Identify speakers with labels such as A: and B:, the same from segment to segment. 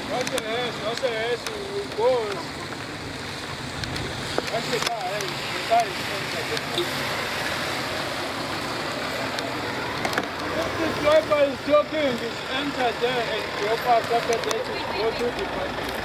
A: no sé eso, vos. Acho que tá the driver is joking, he's entered there and the upper carpet there to go to the party.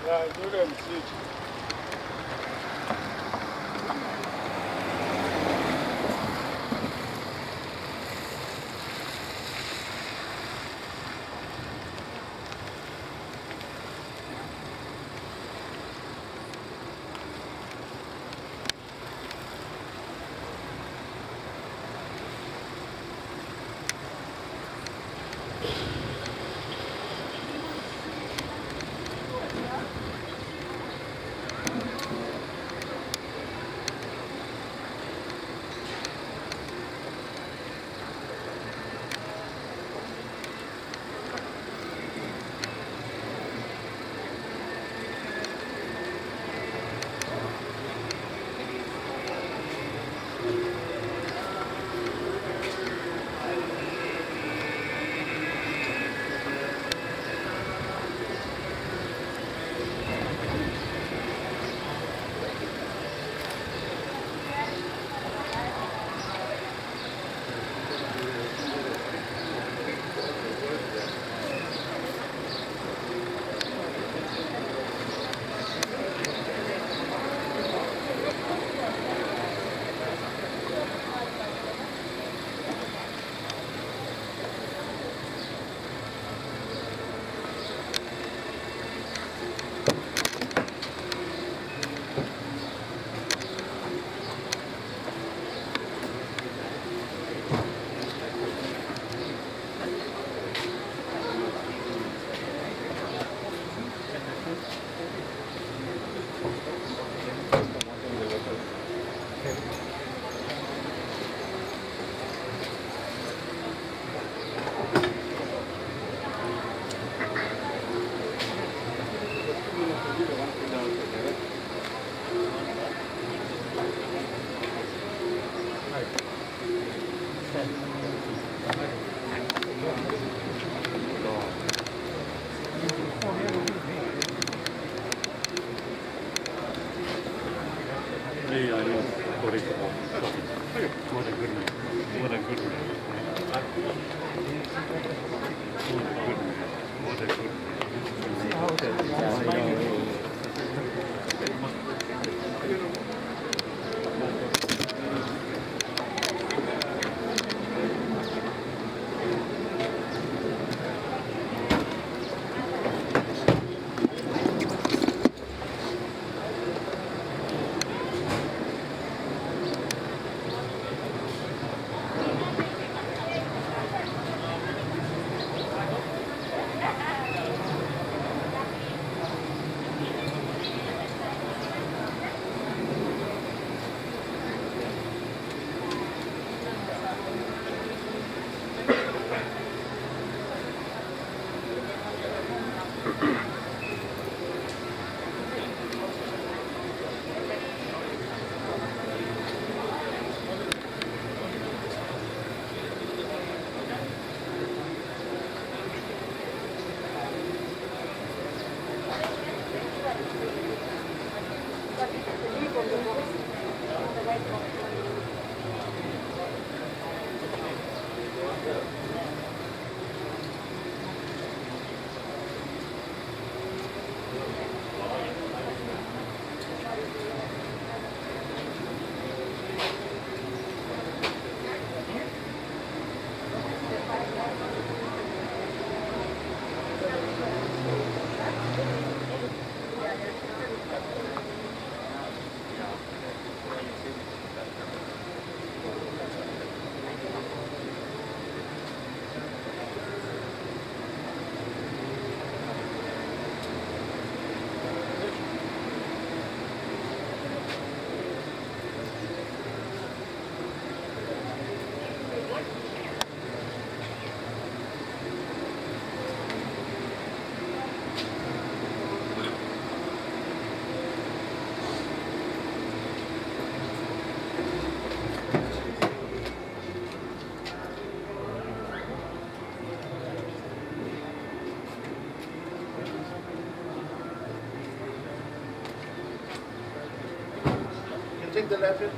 A: Yeah, I do them see.
B: take the left hand.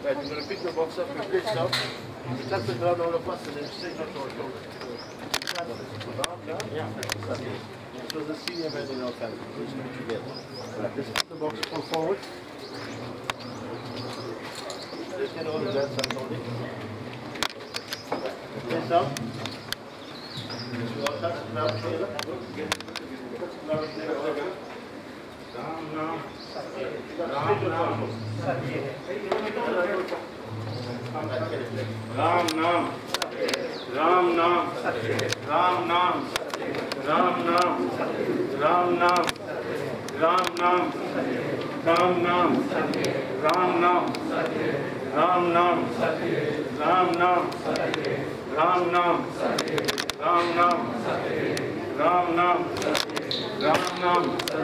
B: Right, you're going to pick the box up and place it out. You touch the ground all of us and then straight up to our shoulder. Yeah. So the senior man in our family, which we together. Right, just put the box pull forward. Just get all the guns up holding. Place down. You all touch the ground together. Touch the ground together. Ram Nam. Ram Nam. Ram Nam. Ram Nam. Ram Nam. Ram Nam. Ram Nam. Ram Nam. Ram Nam. Ram Nam. Ram Nam. Ram Nam. Ram Nam. Ram Nam. Ram Nam. Ram Nam. Ram Nam.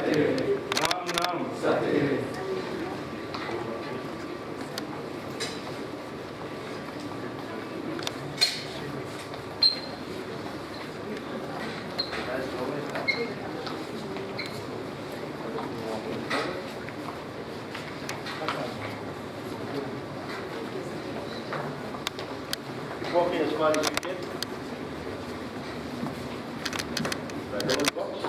B: Walking as far as you can. Right, hold the box.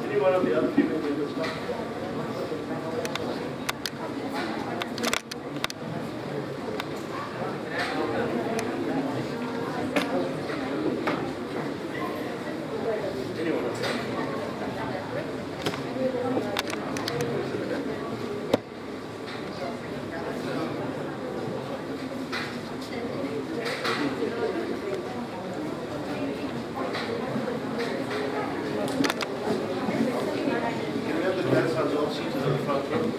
B: Any one of the other female members come? Anyone of them? Can we have the grandsons all seated in the front row?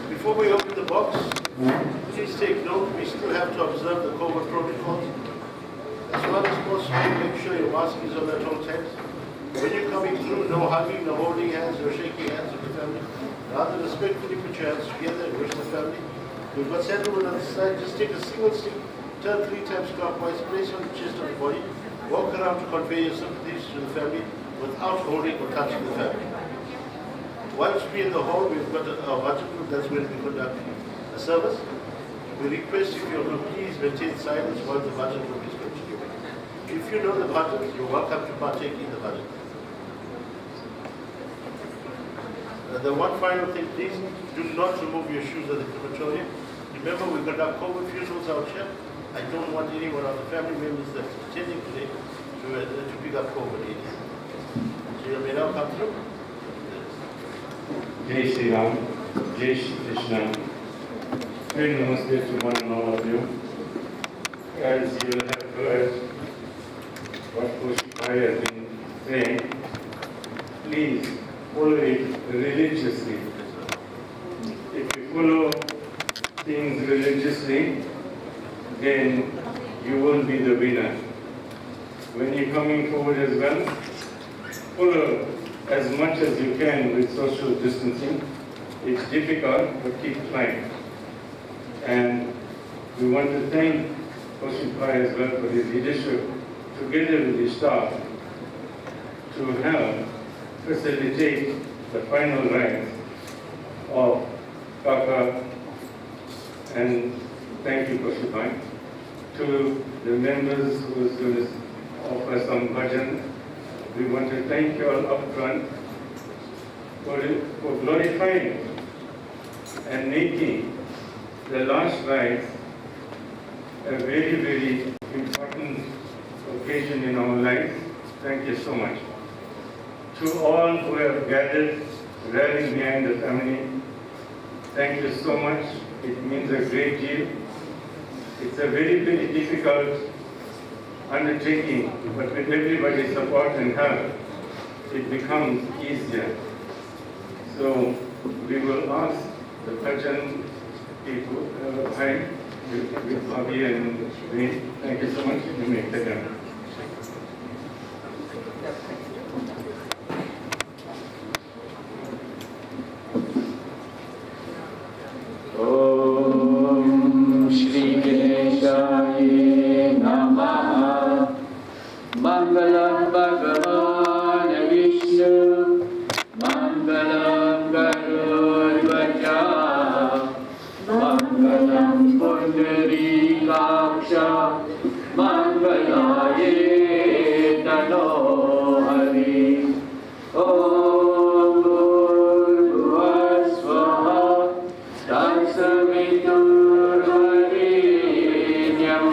B: Before we open the box, please take note, we still have to observe the COVID protocols. As far as possible, make sure your mask is on at all times. When you're coming through, no hugging, no holding hands, no shaking hands with the family. Rather respectfully put your hands together and wish the family. We've got sandalwood on the side, just take a single stick, turn 3 times clockwise, place on the chest of the body, walk around to convey your sympathies to the family without holding or touching the family. Once we're in the hall, we've got our budget room, that's where we conduct the service. We request if you will please maintain silence while the budget room is continuing. If you know the budget, you're welcome to partake in the budget. The one final thing, please do not remove your shoes at the crematorium. Remember, we conduct COVID funerals out here. I don't want anyone of the family members that's attending today to pick up COVID-19. So you may now come through.
C: Jai Shri Ram, Jai Shri Krishna. Very namaste to one and all of you. As you will have heard what Kushbai has been saying, please follow it religiously. If you follow things religiously, then you will be the winner. When you're coming forward as well, follow as much as you can with social distancing. It's difficult, but keep trying. And we want to thank Kushbai as well for his leadership, together with his staff, to help facilitate the final rites of Kaka. And thank you, Kushbai. To the members who is going to offer some bhajan, we want to thank you all up front for glorifying and making the last rites a very, very important occasion in our lives. Thank you so much. To all who have gathered, rallying behind the family, thank you so much. It means a great deal. It's a very, very difficult undertaking, but with everybody's support and help, it becomes easier. So we will ask the bhajan people, with Bobby and me. Thank you so much. You may take them.
D: Om Shri Ganeshaya Namaha. Mangalam Bhagavan Vishnu, Mangalam Garudvaja, Mangalam Pundarikaksha, Mangalaye Tano Hari. Om Bhurvasvaha Tatsaviturvarenyam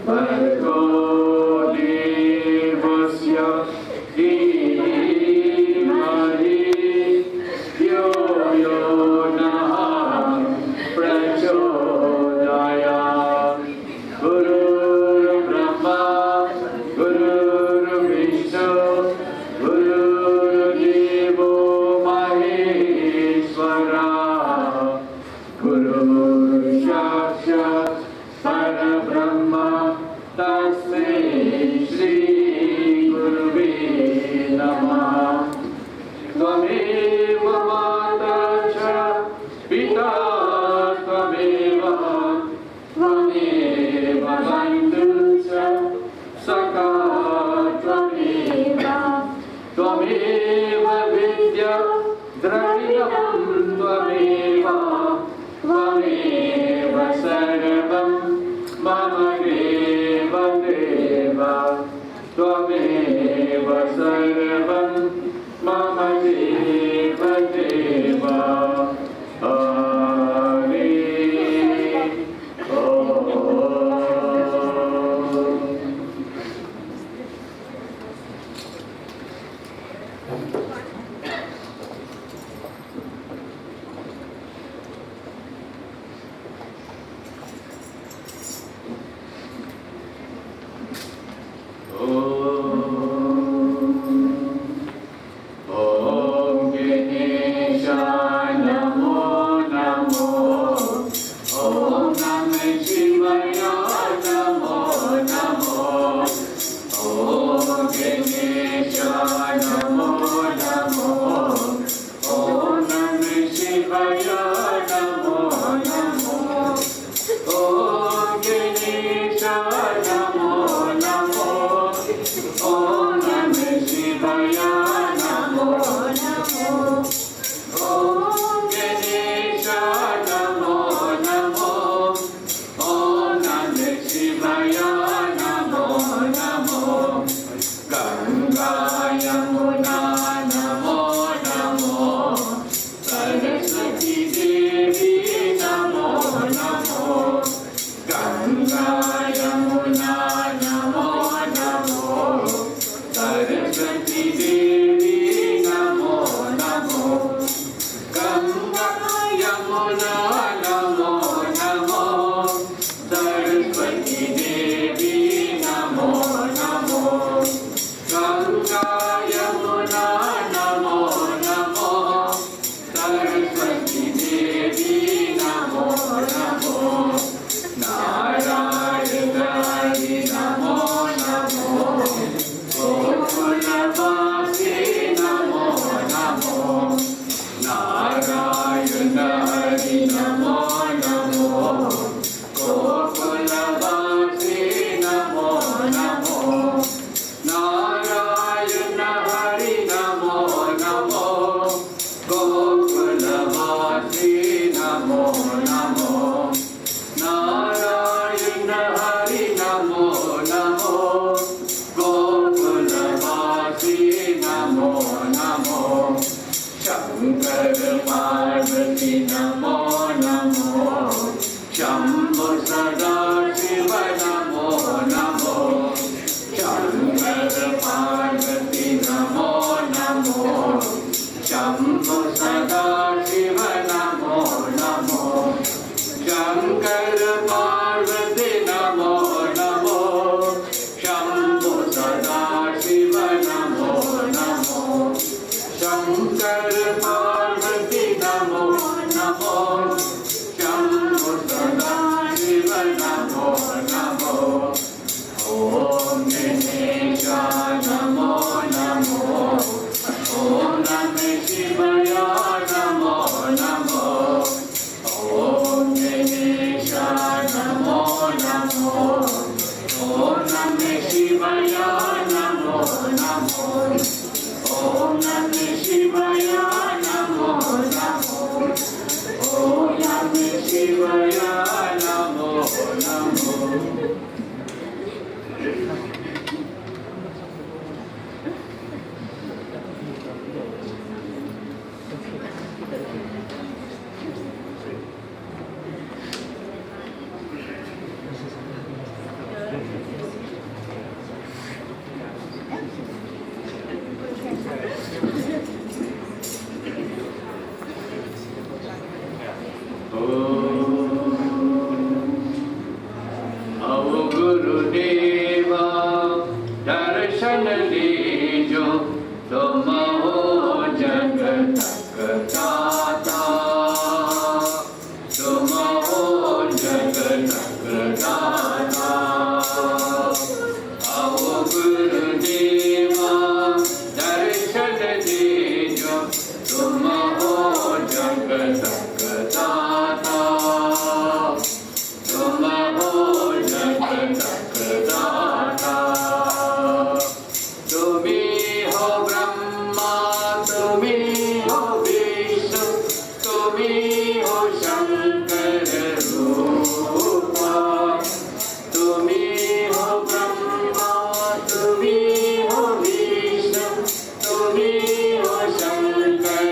D: Bhargo Devasya Dhimari Yo Yo Naha Prachodayat. Shivaya Namo Namo Om Ganesha Namo Namo Om Namah Shivaya Namo Namo Om Ganesha Namo Namo Om Namah Shivaya Namo Namo Ganga Yamuna Namo Namo Saraswati Devi Namo Namo Ganga Yamuna Namo Namo Saraswati Devi Namo Namo Ganga Yamuna Namo Namo Saraswati Devi Namo Namo Ganga Yamuna Namo Namo Saraswati Devi Namo Namo Narayana Hari Namo Namo Gokulavasi Namo Namo Narayana Hari Namo Namo Gokulavasi Namo Namo Narayana Hari Namo Namo Gokulavasi Namo Namo Narayana Hari Namo Namo Gokulavasi Namo Namo Shankar Parvati Namo Namo Shambhu Sada Shiva Namo Namo Shankar Parvati Namo Namo Shambhu Sada Shiva Namo Namo Shankar Parvati Namo Namo Shambhu Sada Shiva Namo Namo Shankar Parvati Namo Namo Shambhu Sada Shiva Namo Namo Om Ganesha Namo Namo Om Namah Shivaya Namo Namo Om Ganesha Namo Namo Om Namah Shivaya Namo Namo Om Namah Shivaya Namo Namo Om Namah Shivaya Namo Namo Ao Gurudeva darshan lejo तुम हो जगत दाता तुम हो जगत दाता आओ गुरुदेवा दर्शन दीजो तुम हो जगत दाता तुम हो जगत दाता तुम्ही हो ब्रह्मा तुम्ही हो विष्णु तुम्ही हो शंकर रूपा तुम्ही हो ब्रह्मा तुम्ही हो विष्णु तुम्ही हो शंकर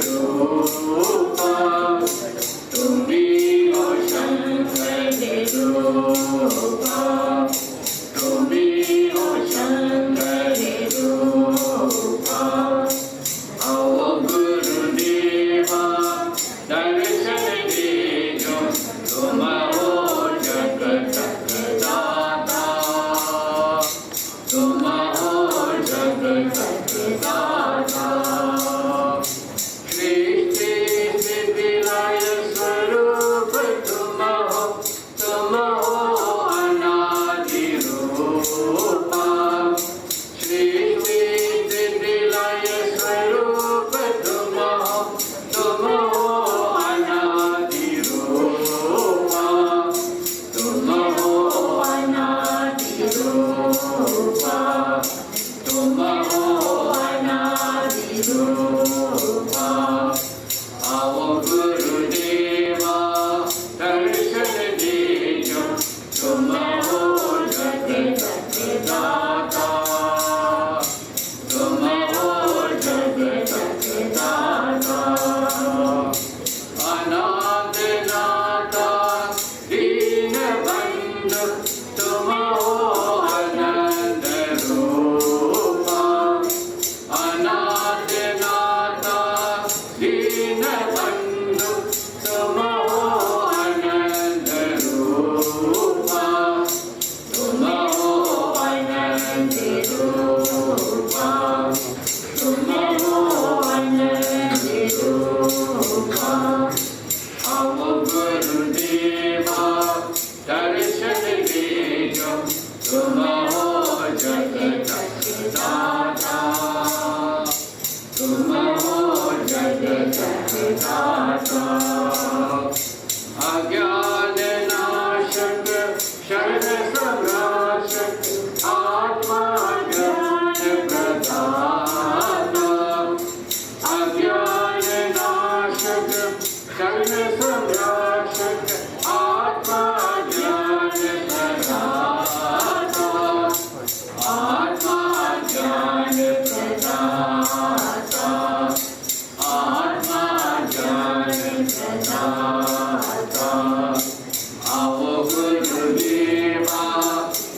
D: रूपा तुम्ही हो शंकर रूपा तुम्ही हो शंकर रूपा आओ गुरुदेवा दर्शन दीजो तुम गुरुदेवा दर्शन दे जो तुम हो जगत दाता तुम हो जगत दाता अज्ञान नाशक शरण संराशक आत्मा ज्ञान प्रदाता अज्ञान नाशक शरण संराशक आत्मा ज्ञान प्रदाता आत्मा ज्ञान प्रदाता आत्मा ज्ञान प्रदाता आओ गुरुदेवा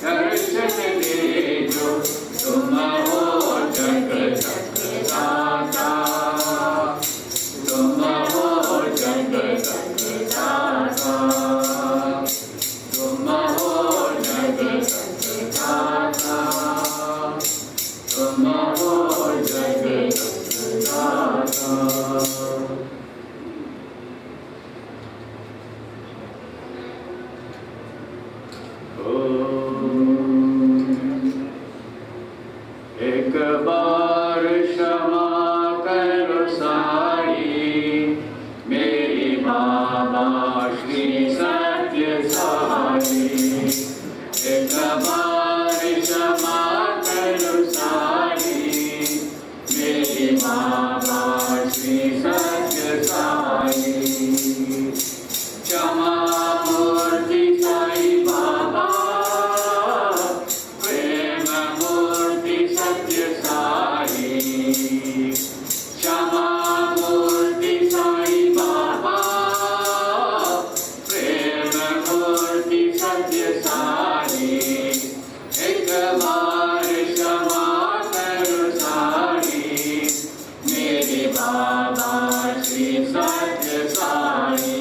D: दर्शन दे जो तुम हो जगत दाता तुम हो जगत दाता तुम हो जगत दाता तुम हो जगत दाता एक बार क्षमा करो साई मेरी बाबा श्री सत्य साई एक बार क्षमा करो साई मेरी बाबा श्री सत्य साई क्षमा मूर्ति साई बाबा प्रेम मूर्ति सत्य साई क्षमा मूर्ति साई बाबा प्रेम मूर्ति सत्य साई एक बार क्षमा करो साई मेरे बाबा श्री सत्य साई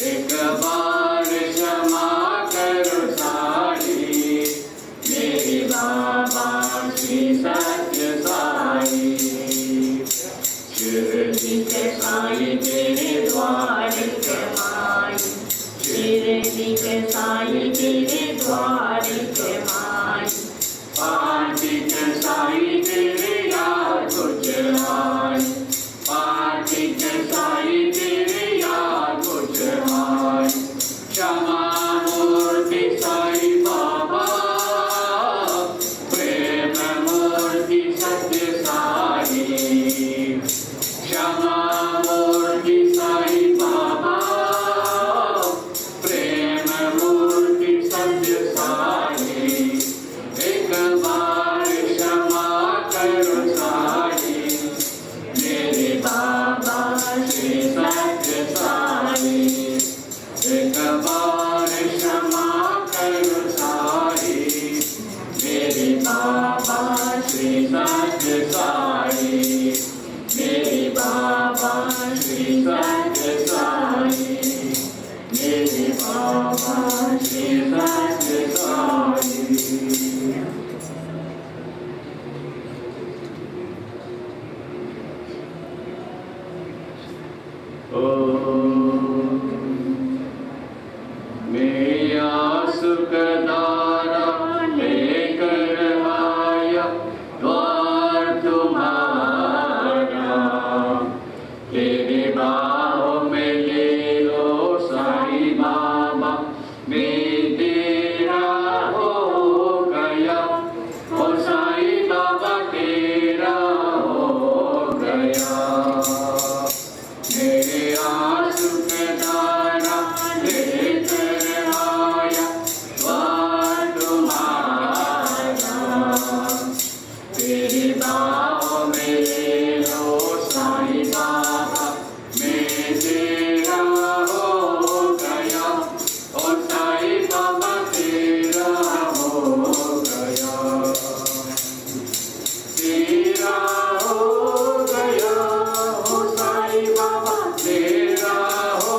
D: एक बार क्षमा करो साई मेरे बाबा श्री सत्य साई शिरडी के साई तेरे द्वार कमाई शिरडी के साई तेरे द्वार कमाई पार्टी के साई तेरे याद कुछ आई पार्टी के साई तेरे याद कुछ आई क्षमा मूर्ति साई बाबा प्रेम मूर्ति सत्य साई क्षमा मूर्ति साई बाबा प्रेम मूर्ति सत्य साई एक बार क्षमा करो साई मेरे बाबा श्री सत्य साई एक बार क्षमा करो साई मेरे बाबा श्री सत्य साई मेरे बाबा श्री सत्य साई मेरे बाबा श्री सत्य साई मेरा सुख दारा लेकर आया द्वार तुम्हारा तेरे बाहों में ले लो साई बाबा मैं तेरा हो गया ओ साई बाबा तेरा हो गया मेरे आंसू के दारा लेकर आया द्वार तुम्हारा तेरी बाहों में ले लो साई बाबा मैं तेरा हो गया और साई बाबा तेरा हो गया तेरा हो गया ओ साई बाबा तेरा हो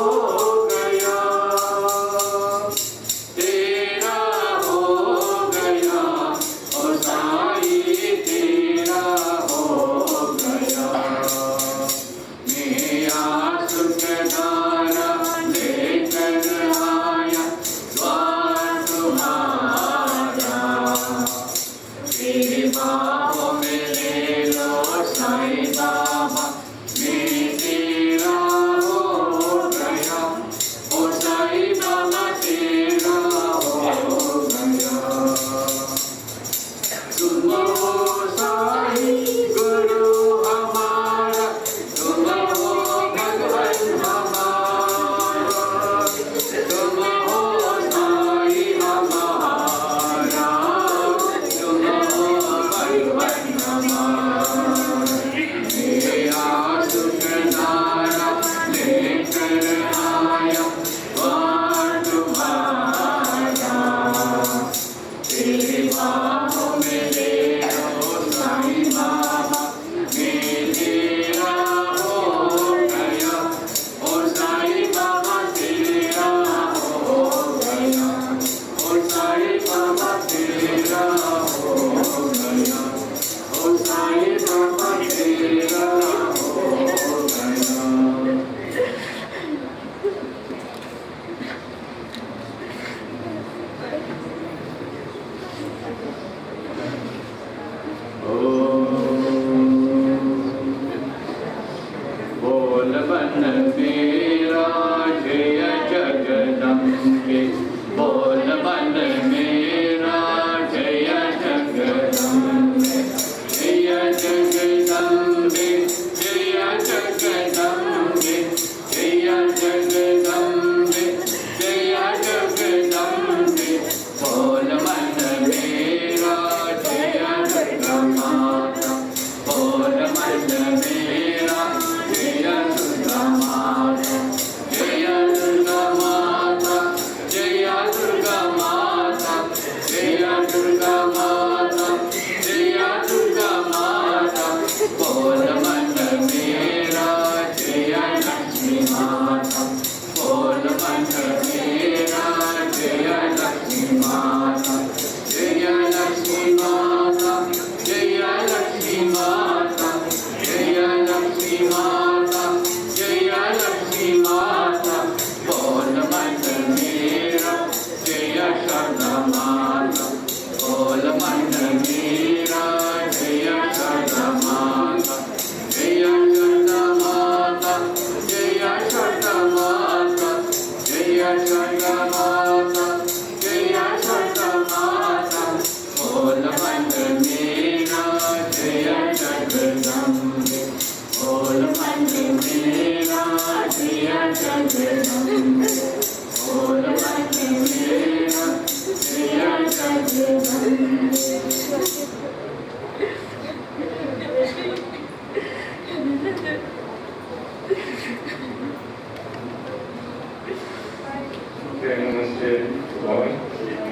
C: Namaste, Namaste, Bhavan.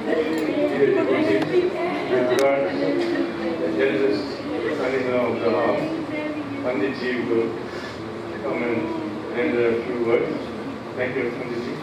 C: Here we've got the eldest son-in-law of the house, Panditji, will come and render a few words. Thank you, Panditji.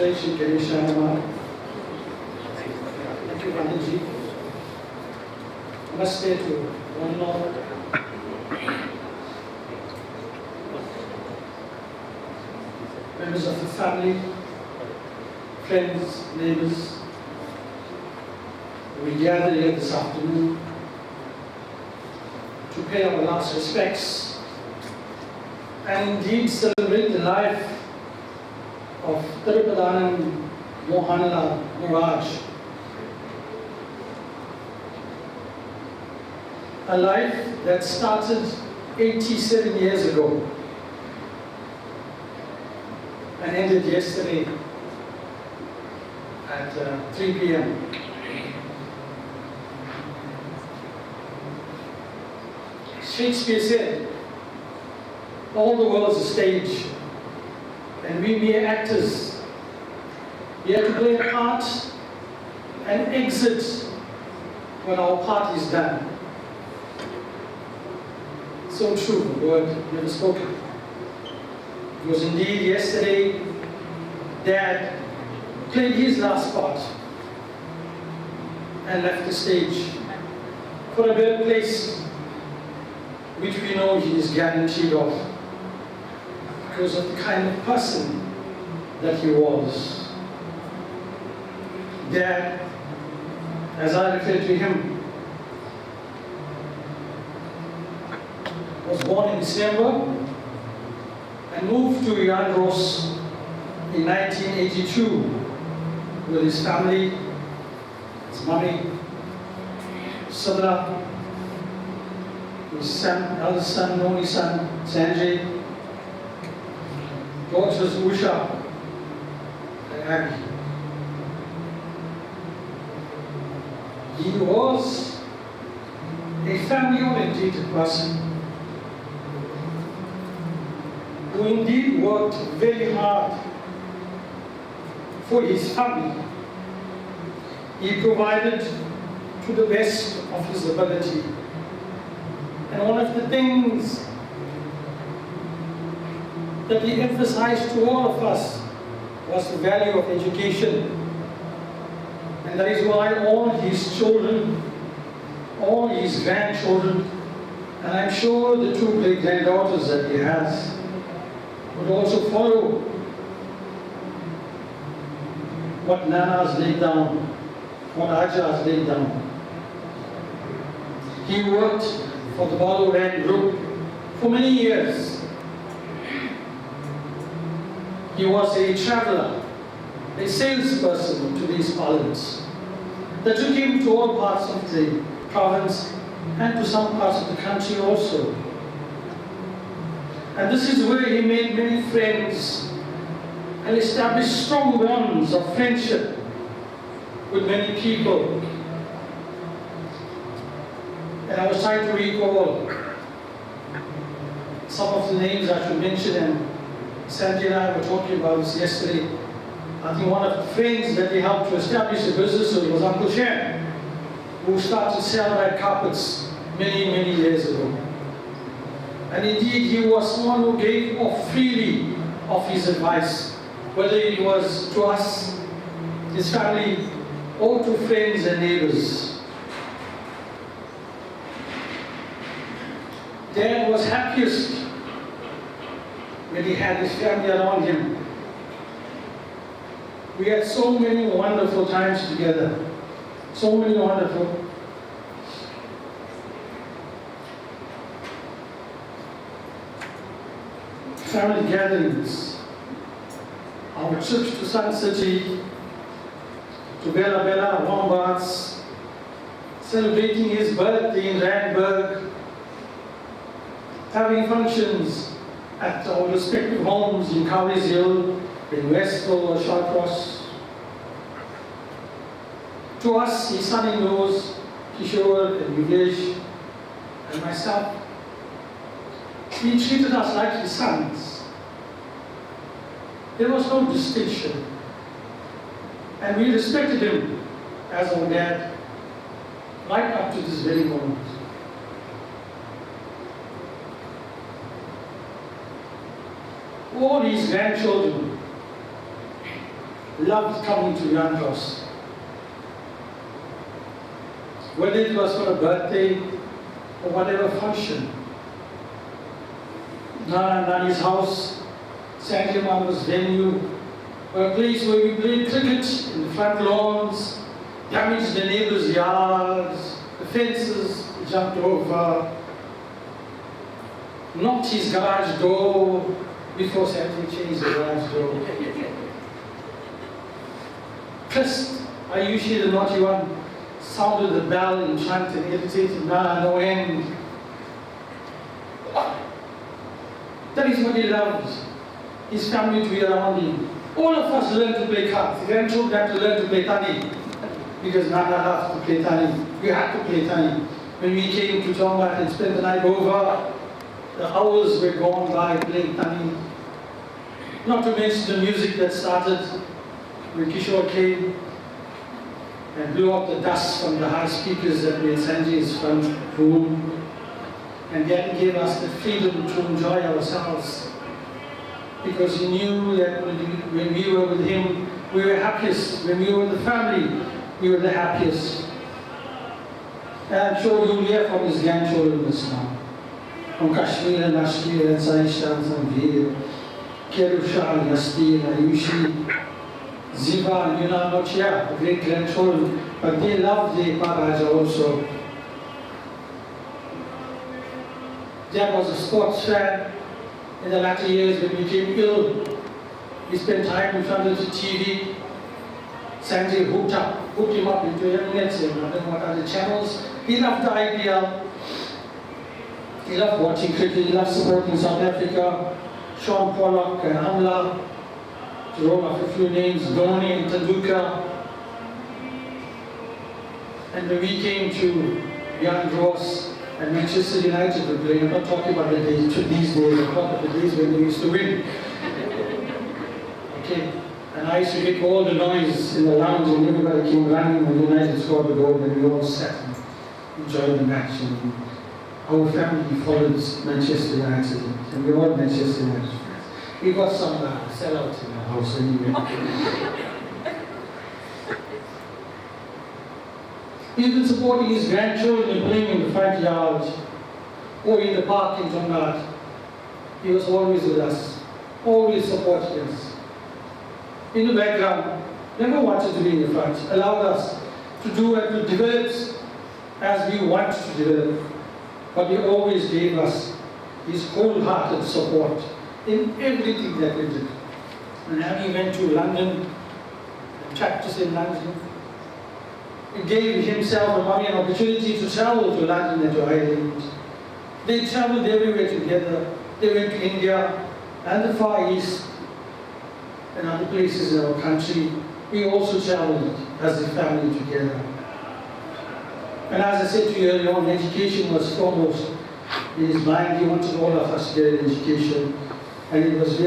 E: Jai Shri Ganesha. Thank you, Panditji. Namaste to one and all. Members of the family, friends, neighbors, we gather here this afternoon to pay our last respects and indeed celebrate the life of Tirupadanand Mohanlal Maharaj. A life that started 87 years ago and ended yesterday at 3 p.m. Shakespeare said, all the world's a stage, and we mere actors. We have to play a part and exit when our part is done. So true, the word never spoken. It was indeed yesterday Dad played his last part and left the stage for a better place, which we know he is guaranteed of, because of the kind of person that he was. Dad, as I refer to him, was born in December and moved to Yandros in 1982 with his family, his mommy, Sadra, his son, eldest son, only son, Sanjay, daughters Usha and Aggie. He was a family-oriented person who indeed worked very hard for his family. He provided to the best of his ability. And one of the things that he emphasized to all of us was the value of education. And that is why all his children, all his grandchildren, and I'm sure the two great-granddaughters that he has, would also follow what Nana has laid down, what Aja has laid down. He worked for the Balo Rand Group for many years. He was a traveler, a salesperson to these parliaments that took him to all parts of the province and to some parts of the country also. And this is where he made many friends and established strong bonds of friendship with many people. And I was trying to recall some of the names I should mention, and Sandy and I were talking about this yesterday. I think one of the friends that he helped to establish a business with was Uncle Shem, who started sell red carpets many years ago. And indeed, he was someone who gave off freely of his advice, whether it was to us, his family, or to friends and neighbors. Dad was happiest when he had his family around him. We had so many wonderful times together. So many wonderful. Family gatherings. Our trips to Sun City, to Bella Bella, Wombats, celebrating his birthday in Randburg, having functions at our respective homes in Cowries Hill, in Westville or Shawcross. To us, his son-in-laws, Kishore and Yogesh, and myself, he treated us like his sons. There was no distinction. And we respected him as our dad, right up to this very moment. All his grandchildren loved coming to Yantros. Whether it was for a birthday or whatever function. Nana and Nani's house, Sanjay Mama's venue, a place where we played cricket in the front lawns, damaged the neighbors' yards, the fences we jumped over, knocked his garage door before Sanjay changed the garage door. First, I usually the naughty one, sounded the bell in chant and irritated Nana no end. That is what he loved, his family to be around him. All of us learned to play cards. The grandchildren had to learn to play tani, because Nana loved to play tani. We had to play tani. When we came to Tonga and spent the night over, the hours were gone by playing tani. Not to mention the music that started when Kishore came and blew up the dust from the high speakers that were in Sanjay's front room. And Daddy gave us the freedom to enjoy ourselves, because he knew that when we were with him, we were happiest. When we were with the family, we were the happiest. And I'm sure you'll hear from his grandchildren this now. From Kashmir and Ashmir and Saisha and Sanveer, Kerusha, Yastir, Ayushi, Ziva and Yuna, not here, the great grandchildren, but they loved the Maharaj also. Dad was a sports fan. In the latter years, when we became ill, we spent time in front of the TV. Sanjay hooked him up into Emirates and I don't know what other channels. He loved the IPL. He loved watching cricket. He loved supporting South Africa. Sean Pollock and Amla, to roll off a few names, Dhoni and Tendulkar. And when we came to Jan Ross and Manchester United were playing, I'm not talking about these days, I'm talking about the days when they used to win. Okay, and I used to make all the noise in the lounge and everybody came running when United scored the goal and we all sat and enjoyed the match. And our family followed Manchester United and we were all Manchester United fans. We got some sellouts in our house anyway. He's been supporting his grandchildren in playing in the front yard or in the park in Tonga. He was always with us, always supported us. In the background, never wanted to be in the front, allowed us to do and to develop as we want to develop. But he always gave us his wholehearted support in everything that we did. And having went to London and practiced in London, he gave himself and mommy an opportunity to travel to London and to Ireland. They traveled everywhere together. They went to India and the Far East and other places in our country. We also traveled as a family together. And as I said to you earlier on, education was foremost in his mind. He wanted all of us to get an education. And it was he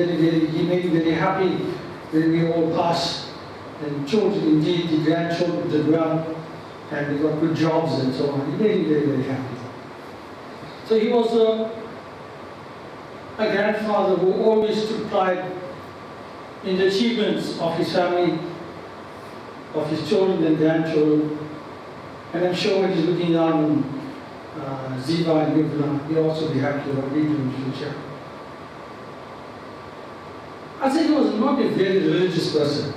E: made me very happy when we all passed. And children, indeed, the grandchildren did well, and we got good jobs and so on. He made me very, very happy. So he was a grandfather who always took pride in the achievements of his family, of his children and grandchildren. And I'm sure when he's looking down on Ziva and Yuvna, he'll also be happy about what we do in the future. I said he was not a very religious person.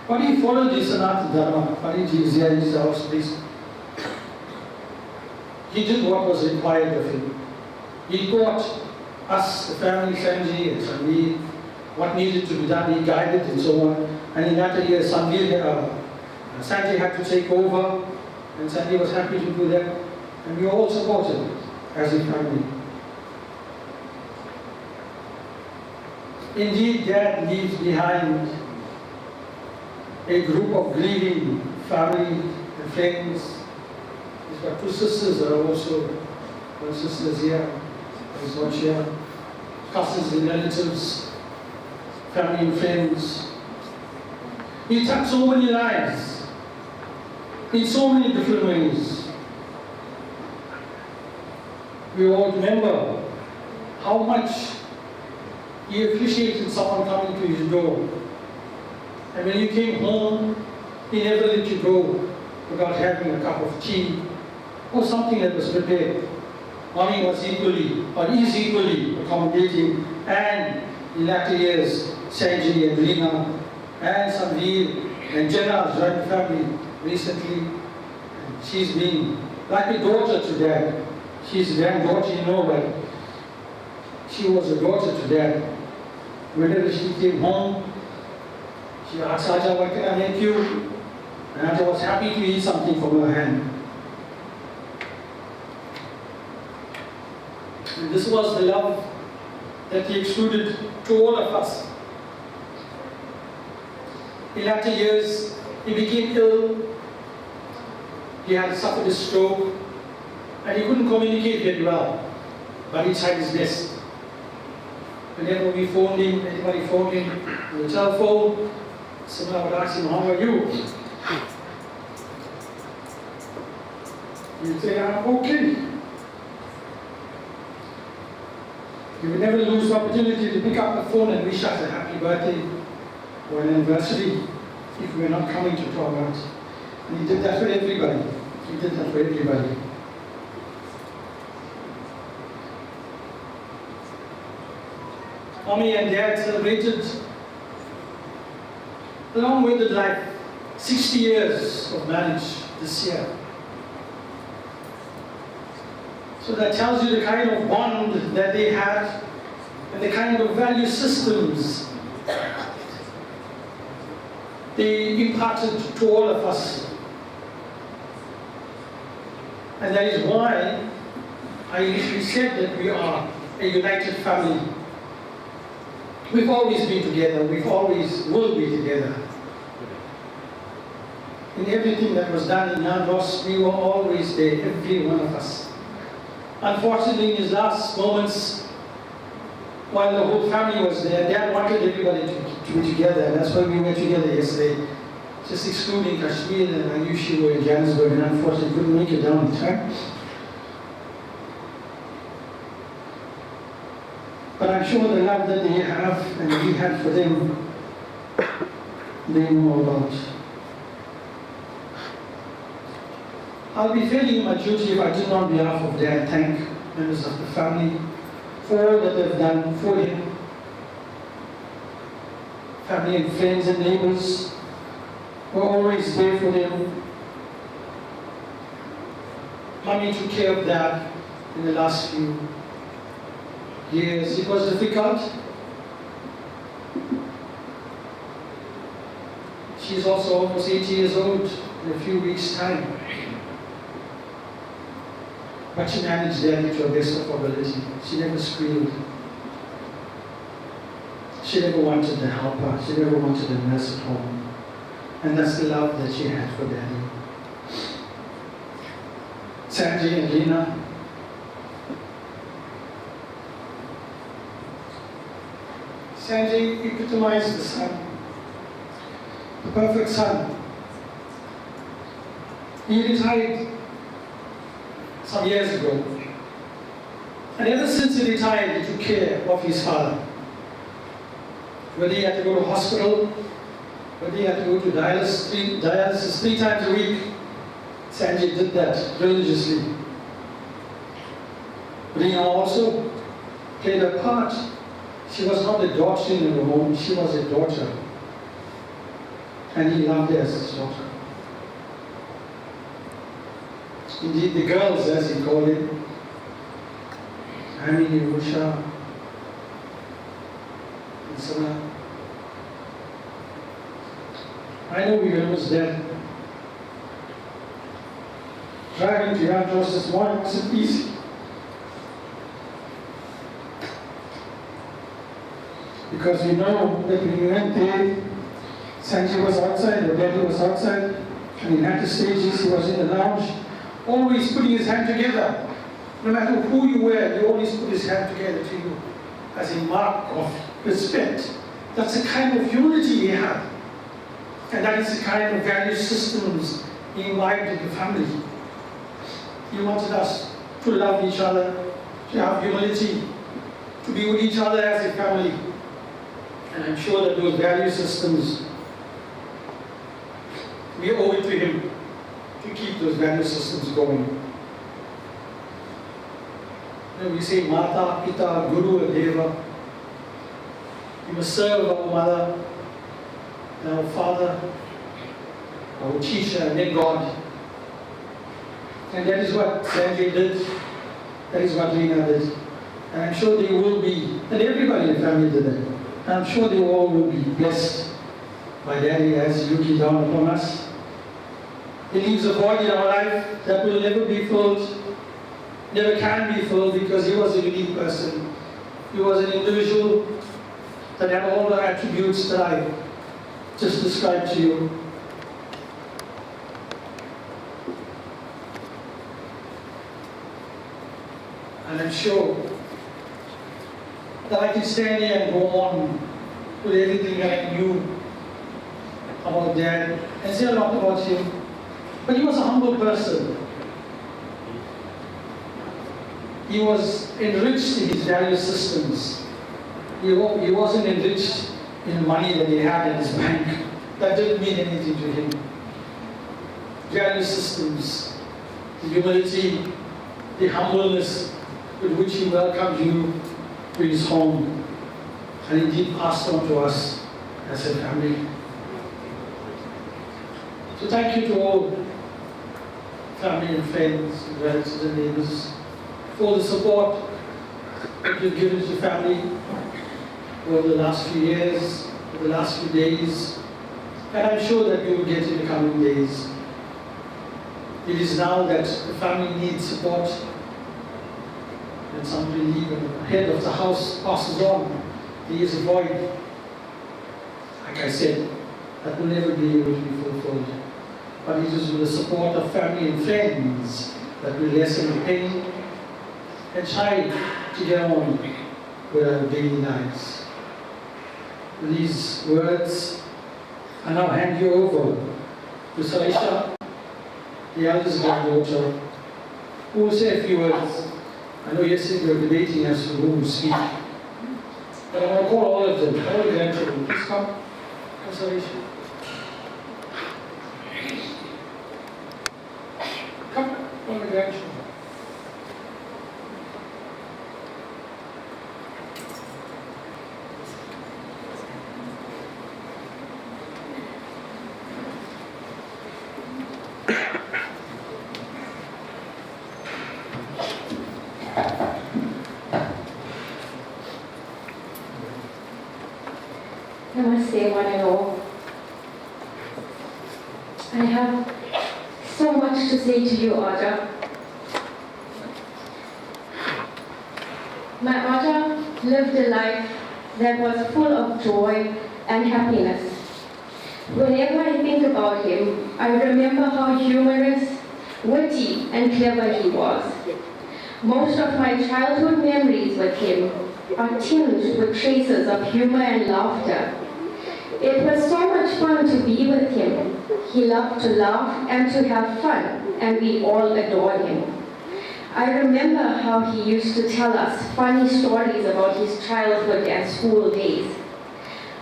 E: But he followed the Sanatana Dharma. Pariji is here, he's the house priest. He did what was required of him. He taught us, the family, Sanji and Sanvi, what needed to be done. He guided and so on. And in that year, Sanji had to take over, and Sanji was happy to do that. And we all supported it as a family. Indeed, Dad leaves behind a group of grieving family and friends. He's got two sisters that are also, one sister is here, there's one here, cousins and relatives, family and friends. He touched so many lives in so many different ways. We all remember how much he appreciated someone coming to his door. And when you came home, he never let you go without having a cup of tea or something that was prepared. Mommy was equally, or is equally accommodating, and in latter years, Sanji and Rina and Samveer and Jenna's joined family recently. And she's been like a daughter to Dad. She's a granddaughter, you know, but she was a daughter to Dad. Whenever she came home, she asked Aja, what can I make you? And Aja was happy to eat something from her hand. And this was the love that he extended to all of us. In latter years, he became ill. He had suffered a stroke, and he couldn't communicate very well, but he tried his best. Whenever we phoned him, anybody phoned him on the telephone, someone would ask him, how are you? He'd say, I'm okay. He would never lose the opportunity to pick up the phone and wish us a happy birthday or an anniversary if we were not coming to programs. And he did that for everybody. He did that for everybody. Mommy and Dad celebrated a long-awaited life, 60 years of marriage this year. So that tells you the kind of bond that they had and the kind of value systems they imparted to all of us. And that is why I initially said that we are a united family. We've always been together, we've always will be together. In everything that was done in Nandos, we were always there, every one of us. Unfortunately, in his last moments, while the whole family was there, Dad wanted everybody to be together, and that's why we were together yesterday, just excluding Kashmir and Ayushi were in Johannesburg, and unfortunately couldn't make it down in time. But I'm sure the love that they have and we had for them, they know about. I'll be failing my duty if I did not, on behalf of Dad, thank members of the family for all that they've done for him. Family and friends and neighbors were always there for them. Mommy took care of Dad in the last few years. It was difficult. She's also almost 80 years old in a few weeks' time. But she managed Daddy to her best of her ability. She never squealed. She never wanted to help her. She never wanted a nurse at home. And that's the love that she had for Daddy. Sanji and Lena. Sanji epitomized the son. The perfect son. He retired some years ago. And ever since he retired, he took care of his father. Whether he had to go to hospital, whether he had to go to dialysis three times a week, Sanjay did that religiously. Rina also played a part. She was not a daughter in the home, she was a daughter. And he loved her as his daughter. Indeed, the girls, as he called it, Amini, Rusha, and Sana. I know we were almost dead. Driving to Yantros this morning wasn't easy. Because we know that when we went there, Sanjay was outside, or Daddy was outside, and in latter stages he was in the lounge, always putting his hand together. No matter who you were, he always put his hand together to you as a mark of respect. That's the kind of unity he had. And that is the kind of value systems he imbibed in the family. He wanted us to love each other, to have humility, to be with each other as a family. And I'm sure that those value systems, we owe it to him to keep those value systems going. We say Mata, Pita, Guru, and Deva. We must serve our mother, and our father, our teacher, and then God. And that is what Sanjay did. That is what Lena did. And I'm sure they will be, and everybody in the family did that. And I'm sure they all will be blessed by Daddy as you keep down upon us. He leaves a void in our life that will never be filled. Never can be filled, because he was a unique person. He was an individual that had all the attributes that I just described to you. And I'm sure that I can stand here and go on with everything that I knew about Dad and say a lot about him. But he was a humble person. He was enriched in his value systems. He wasn't enriched in the money that he had in his bank. That didn't mean anything to him. Value systems, the humility, the humbleness with which he welcomed you to his home, and indeed passed on to us as a family. So thank you to all family and friends, relatives and neighbors, for the support that you've given to the family over the last few years, over the last few days, and I'm sure that you will get in the coming days. It is now that the family needs support. When somebody leaves and the head of the house passes on, there is a void. Like I said, that will never be able to be fulfilled. But it is with the support of family and friends that we lessen the pain and try to get on with our daily lives. With these words, I now hand you over to Saisha, the eldest granddaughter, who will say a few words. I know yesterday we were debating as to who will speak. But I want to call all of them, all the grandchildren. Please come. Come, Saisha. Come, all the grandchildren.
F: Namaste, one and all. I have so much to say to you, Aja. My Aja lived a life that was full of joy and happiness. Whenever I think about him, I remember how humorous, witty, and clever he was. Most of my childhood memories with him are tinged with traces of humor and laughter. It was so much fun to be with him. He loved to laugh and to have fun, and we all adored him. I remember how he used to tell us funny stories about his childhood and school days.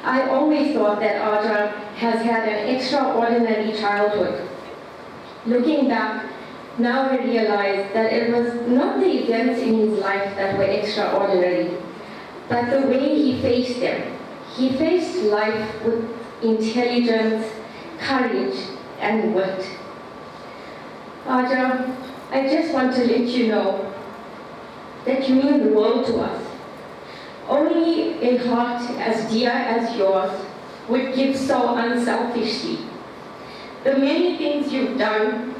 F: I always thought that Aja has had an extraordinary childhood. Looking back, now I realize that it was not the events in his life that were extraordinary, but the way he faced them. He faced life with intelligence, courage, and wit. Aja, I just want to let you know that you mean the world to us. Only a heart as dear as yours would give so unselfishly. The many things you've done,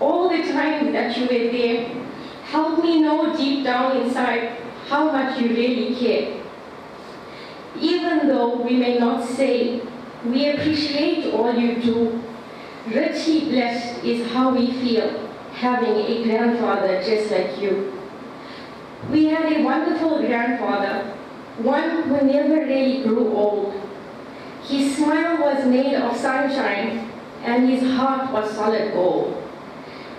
F: all the times that you were there, helped me know deep down inside how much you really care. Even though we may not say, we appreciate all you do, richly blessed is how we feel having a grandfather just like you. We had a wonderful grandfather, one who never really grew old. His smile was made of sunshine, and his heart was solid gold.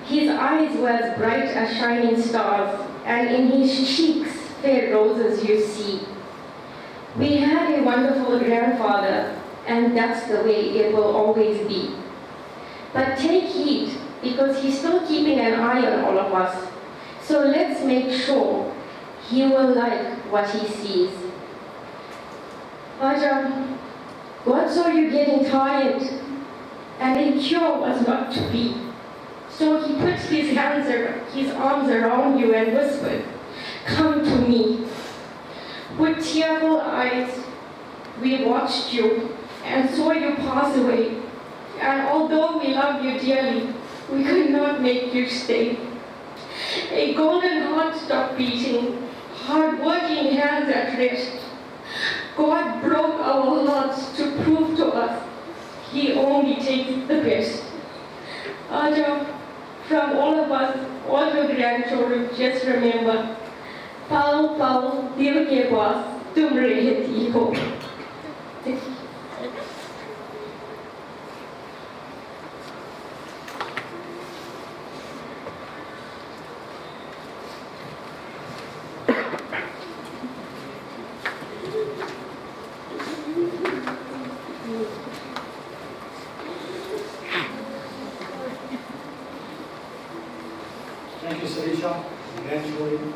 F: His eyes were as bright as shining stars, and in his cheeks fair roses you see. We had a wonderful grandfather, and that's the way it will always be. But take heed, because he's still keeping an eye on all of us. So let's make sure he will like what he sees. Aja, God saw you getting tired, and a cure was not to be. So he put his arms around you and whispered, "Come to me." With tearful eyes, we watched you and saw you pass away. And although we love you dearly, we could not make you stay. A golden heart stopped beating, hard-working hands at rest. God broke our hearts to prove to us He only takes the best. Aja, from all of us, all your grandchildren, just remember, Pal Pal Dil ke paas tum rehti ho.
E: Thank you, Sarisha. Grandchildren.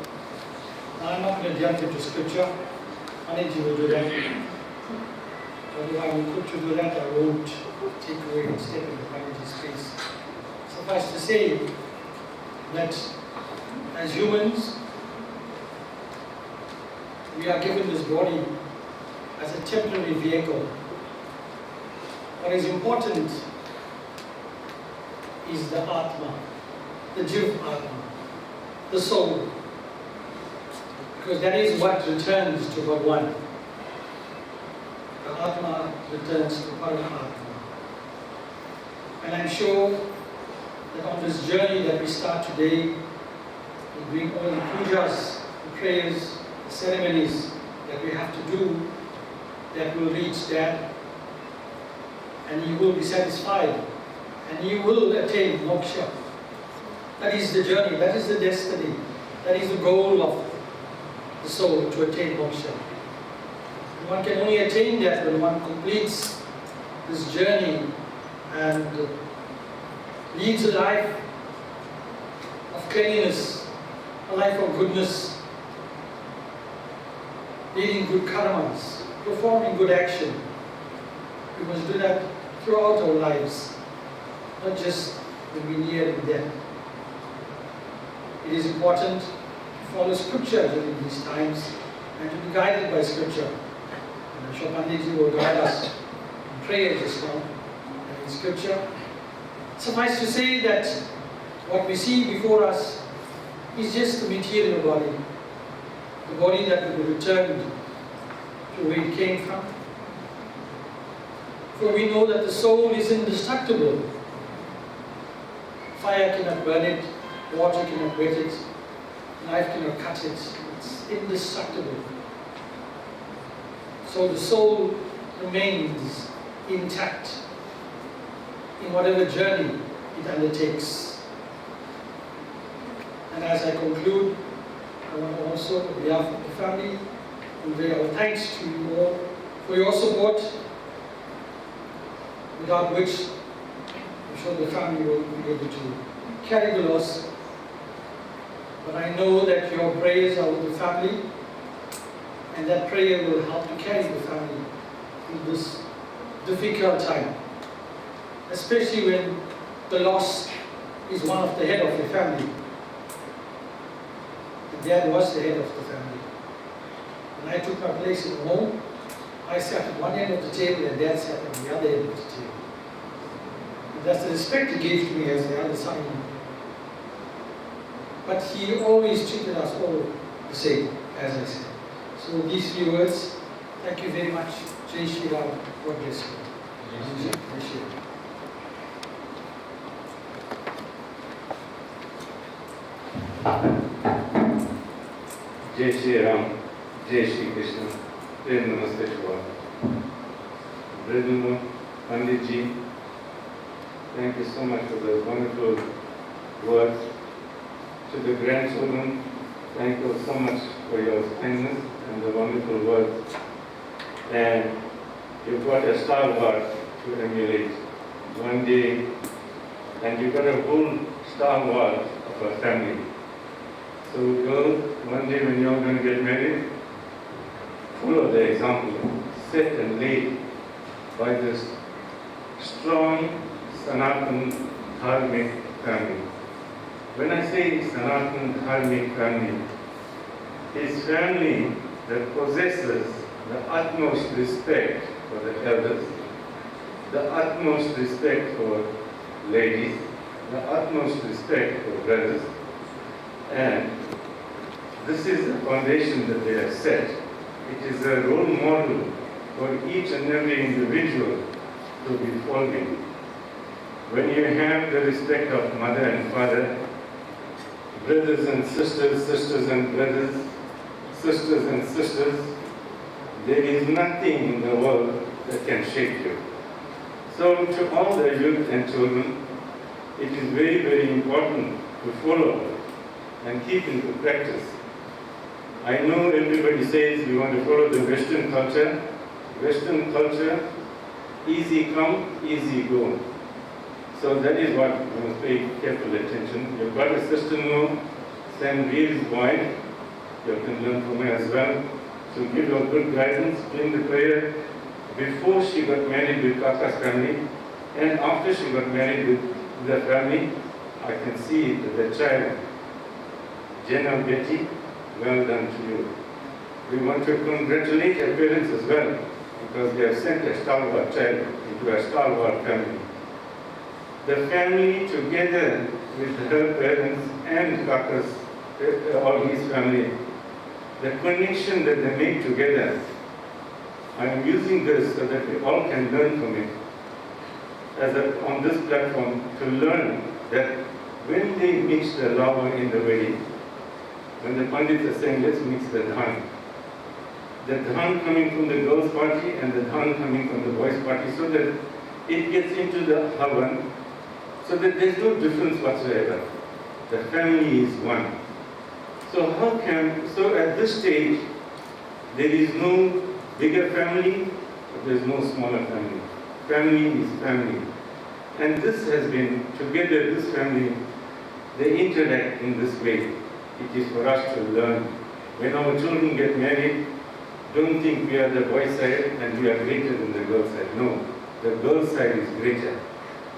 E: I'm not going to jump into scripture. Aniji will do that. But if I will put to do that, I won't take away and step into Aniji's space. Suffice to say that as humans, we are given this body as a temporary vehicle. What is important is the Atma, the Jiv Atma, the soul. Because that is what returns to Bhagwan. The Atma returns to Paramatma. And I'm sure that on this journey that we start today, we bring all the pujas, the prayers, the ceremonies that we have to do, that will reach that, and you will be satisfied, and you will attain moksha. That is the journey, that is the destiny, that is the goal of the soul, to attain moksha. And one can only attain that when one completes this journey and leads a life of cleanliness, a life of goodness, leading good karmas, performing good action. We must do that throughout our lives, not just when we near death. It is important to follow scripture during these times and to be guided by scripture. And I'm sure Panditji will guide us in prayer just now and in scripture. Suffice to say that what we see before us is just the material body, the body that will be returned to where it came from. For we know that the soul is indestructible. Fire cannot burn it, water cannot wet it, knife cannot cut it. It's indestructible. So the soul remains intact in whatever journey it undertakes. And as I conclude, I want to also, on behalf of the family, convey our thanks to you all for your support, without which I'm sure the family won't be able to carry the loss. But I know that your prayers are with the family, and that prayer will help to carry the family through this difficult time. Especially when the loss is one of the head of the family. The dad was the head of the family. When I took my place in the home, I sat at one end of the table and Dad sat on the other end of the table. And that's the respect he gave to me as the other son. But he always treated us all the same, as I said. So these few words, thank you very much. Jai Shri Ram. God bless you. Appreciate it.
C: Jai Shri Ram, Jai Shri Krishna, Prem Namaste to all. Brother Panditji, thank you so much for the wonderful words. To the grandchildren, thank you so much for your kindness and the wonderful words. And you've got a stalwart to emulate one day, and you've got a whole stalwart of a family. So girls, one day when you're going to get married, follow the example set and laid by this strong Sanatan Dharmic family. When I say Sanatan Dharmic family, it's family that possesses the utmost respect for the elders, the utmost respect for ladies, the utmost respect for brothers, and this is the foundation that they have set. It is a role model for each and every individual to be following. When you have the respect of mother and father, brothers and sisters, sisters and brothers, sisters and sisters, there is nothing in the world that can shake you. So to all the youth and children, it is very, very important to follow and keep into practice. I know everybody says we want to follow the Western culture. Western culture, easy come, easy go. So that is what you must pay careful attention. You've got a sister-in-law, Sam Reeves' wife. You can learn from her as well. So give her good guidance, bring the prayer before she got married with Kaka's family, and after she got married with the family. I can see that the child, Jenna Betty, well done to you. We want to congratulate your parents as well, because they have sent a stalwart child into a stalwart family. The family, together with her parents and Kaka's, or his family, the connection that they make together, I am using this so that we all can learn from it. On this platform, to learn that when they mix the lava in the wedding, when the Pandits are saying, let's mix the dhan coming from the girls' party and the dhan coming from the boys' party, so that it gets into the havan, so that there's no difference whatsoever. The family is one. So at this stage, there is no bigger family, but there's no smaller family. Family is family. And this has been, together, this family, they interact in this way. It is for us to learn. When our children get married, don't think we are the boy side and we are greater than the girl side. No, the girl side is greater.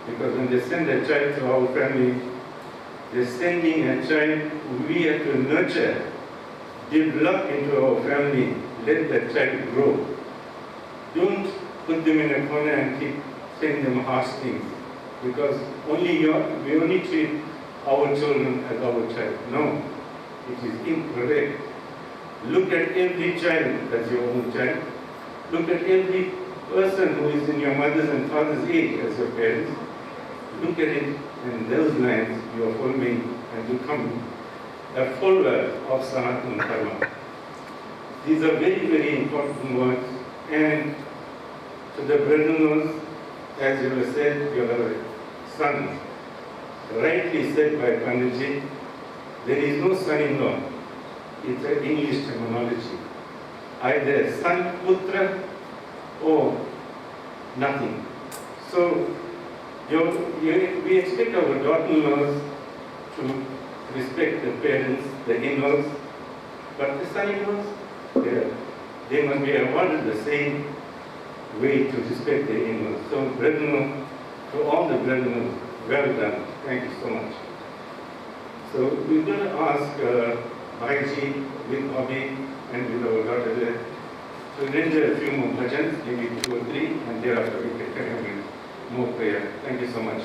C: Because when they send a child to our family, they're sending a child we have to nurture, develop into our family, let that child grow. Don't put them in a corner and keep saying them harsh things. Because we only treat our children as our child. No, it is incorrect. Look at every child as your own child. Look at every person who is in your mother's and father's age as your parents. Look at it in those lines you are following and become a follower of Sanatana Dharma. These are very, very important words. And to the brother-in-laws, as you have said, your son, rightly said by Panditji, there is no son-in-law. It's an English terminology. Either son, putra, or nothing. So we expect our daughter-in-laws to respect the parents, the in-laws, but the son-in-laws, they must be awarded the same way to respect their in-laws. So, brethren, to all the brethren, well done. Thank you so much. So, we're going to ask Bhaiji with Abhi and with our daughter there to render a few more bhajans, maybe 2 or 3, and thereafter we can carry on with more prayer. Thank you so much.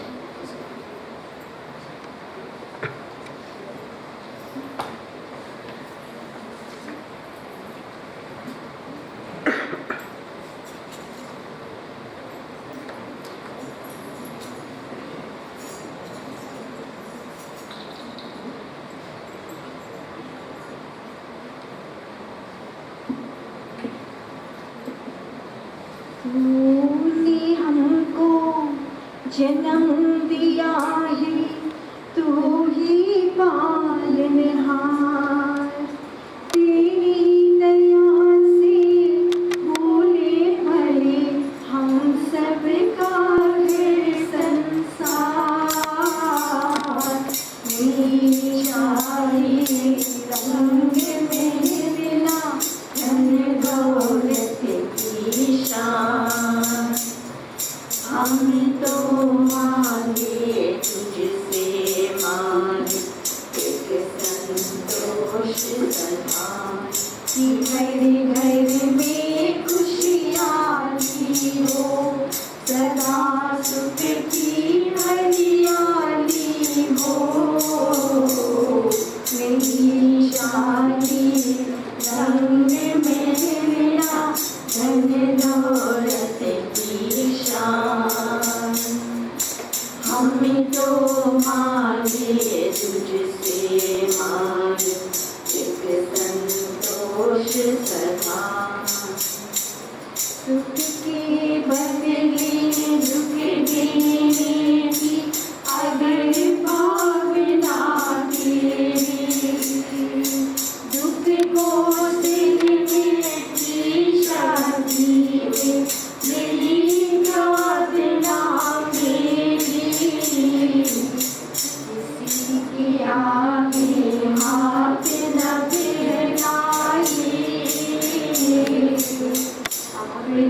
G: तूने हमको जन्म दिया है, तू ही पालनहार। तेरी दया से भोले भले हम सब का है संसार। निशानी रंग में मिला धन दौलत की शान। हम तो मांगे तुझसे मान एक संतोष सदा कि घर घर में खुशियाली हो, सदा सुख की हरियाली हो। निशानी रंग में मिला धन दौलत की शान। हम तो मांगे तुझसे मान एक संतोष सदा। सुख के बदले दुख देने की अगर भावना तेरी, दुख को सहने की शक्ति मेरी प्रार्थना मेरी। किसी के आगे हाथ न फैलाए, अपनी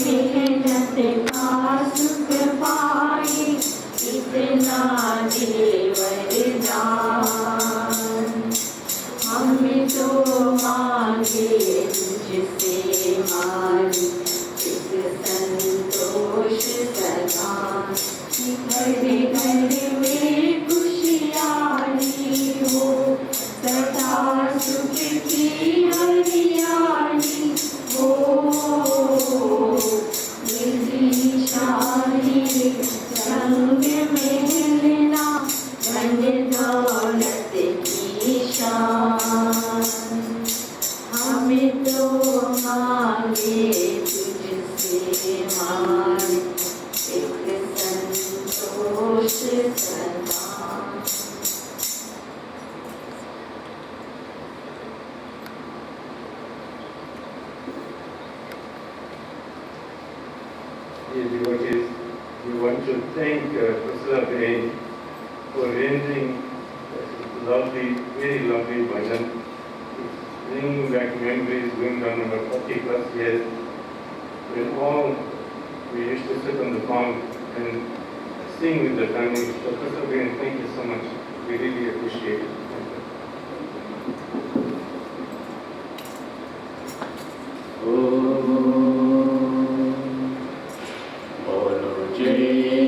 G: मेहनत का सुख पाए इतना दे वरदान। हम तो मांगे तुझसे मान एक संतोष सदा कि घर घर में खुशियाली हो, सदा सुख की हरियाली हो। निशानी रंग में मिलना धन दौलत की शान। हम तो मांगे तुझसे मान एक संतोष सदा।
C: Dear devotees, we want to thank Priscilla Bey for rendering lovely, very lovely bhajan. It's bringing back memories going down about 40 plus years when all we used to sit on the pond and sing with the family. So Priscilla Bey, thank you so much. We really appreciate it.
D: बोलो जय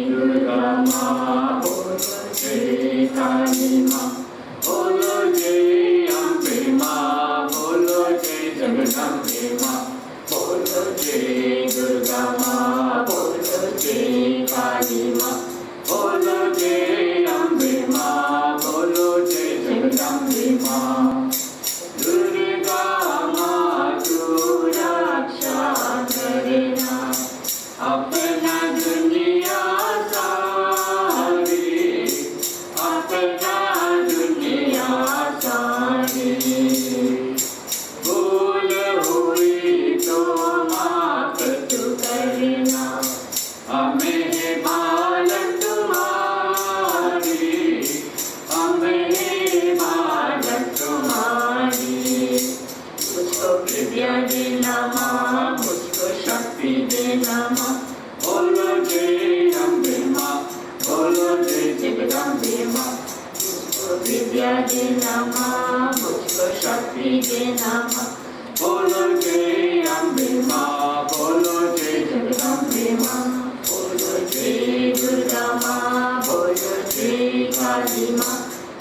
D: दुर्गा माँ, बोलो जय काली माँ, बोलो जय अम्बे माँ, बोलो जय जगदम्बे माँ। बोलो जय दुर्गा माँ, बोलो जय काली माँ, बोलो जय अम्बे माँ, बोलो जय जगदम्बे माँ। दुर्गा माँ तू रक्षा करना अपना दुनिया सारी, अपना दुनिया सारी। भूल हुई तो माफ तू करना हमें
G: विद्या दे नमः, मुझको शक्ति दे नमः। बोलो जय अम्बे माँ, बोलो जय जगदम्बे माँ। मुझको विद्या दे नमः, मुझको शक्ति दे नमः। बोलो जय अम्बे माँ, बोलो जय जगदम्बे माँ। बोलो जय दुर्गा माँ, बोलो जय काली माँ।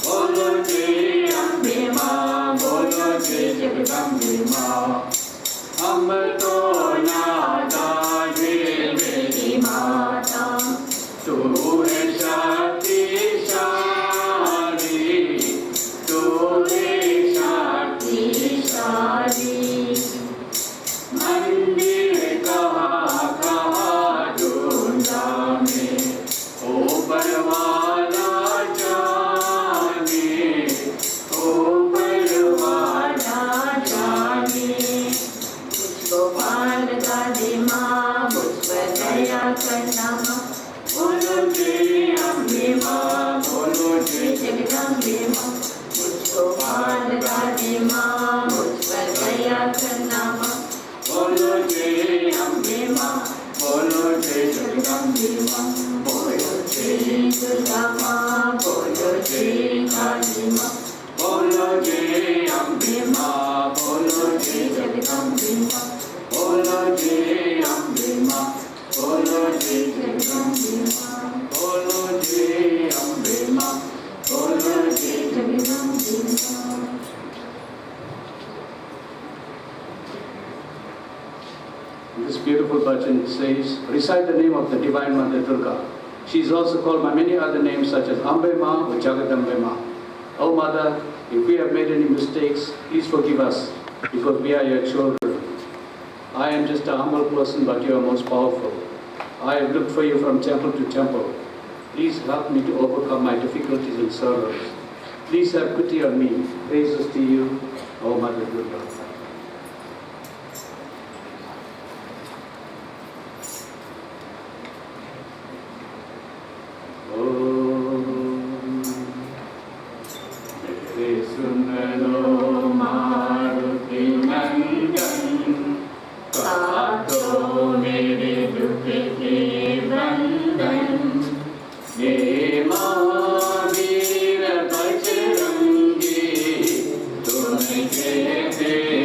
G: बोलो जय अम्बे माँ, बोलो जय जगदम्बे माँ। हम तो नादा है मेरी माता, तू है शक्तिशाली, तू है शक्तिशाली। मंदिर कहाँ कहाँ ढूंढा मैं, ऊपर वाला जाने, ऊपर वाला जाने। मुझको पाल का दे माँ, मुझ पर दया करना माँ। बोलो जय अम्बे माँ, बोलो जय जगदम्बे माँ। मुझको पाल का दे माँ, मुझ पर दया करना माँ। बोलो जय अम्बे माँ, बोलो जय जगदम्बे माँ। बोलो जय दुर्गा माँ, बोलो जय काली माँ। बोलो जय अम्बे माँ, बोलो जय जगदम्बे माँ। बोलो जय अम्बे माँ, बोलो जय जगदम्बे माँ। बोलो जय अम्बे माँ, बोलो जय जगदम्बे माँ।
H: This beautiful bhajan says, recite the name of the Divine Mother Durga. She is also called by many other names such as Ambe Ma or Jagadambe Ma. Oh Mother, if we have made any mistakes, please forgive us, because we are your children. I am just a humble person, but you are most powerful. I have looked for you from temple to temple. Please help me to overcome my difficulties and sorrows. Please have pity on me. Praises to you, O Mother Durga.
G: तुम्हें कहते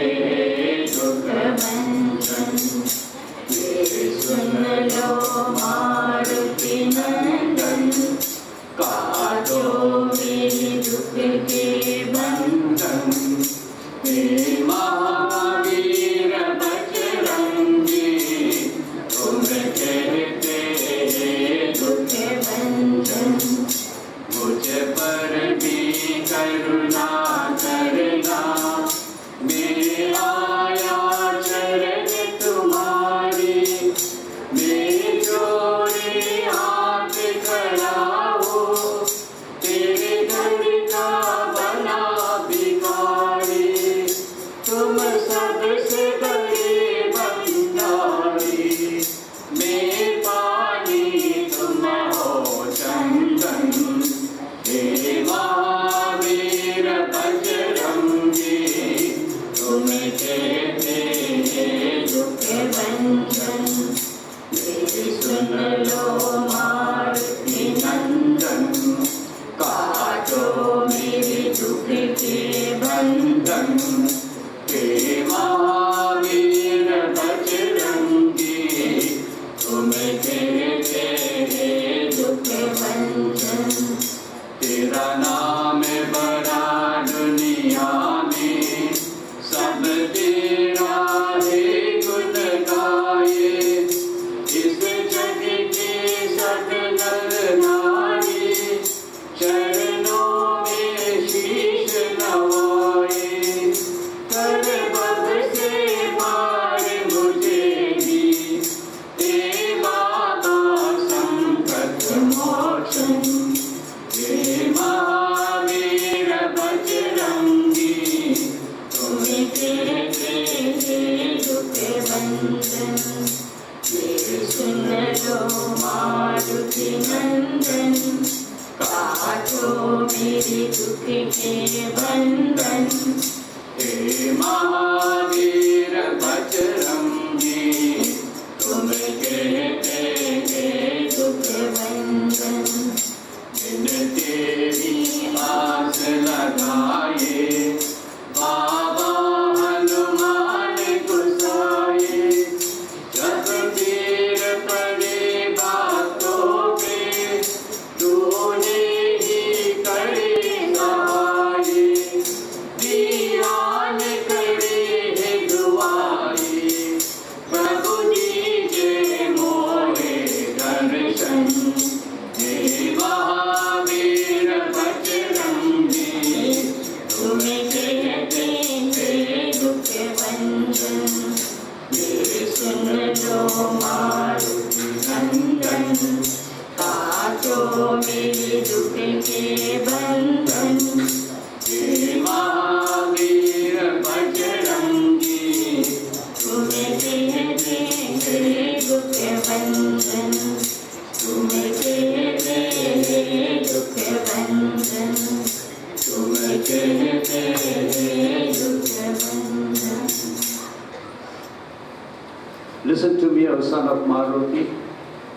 H: Listen to me, O son of Maruti.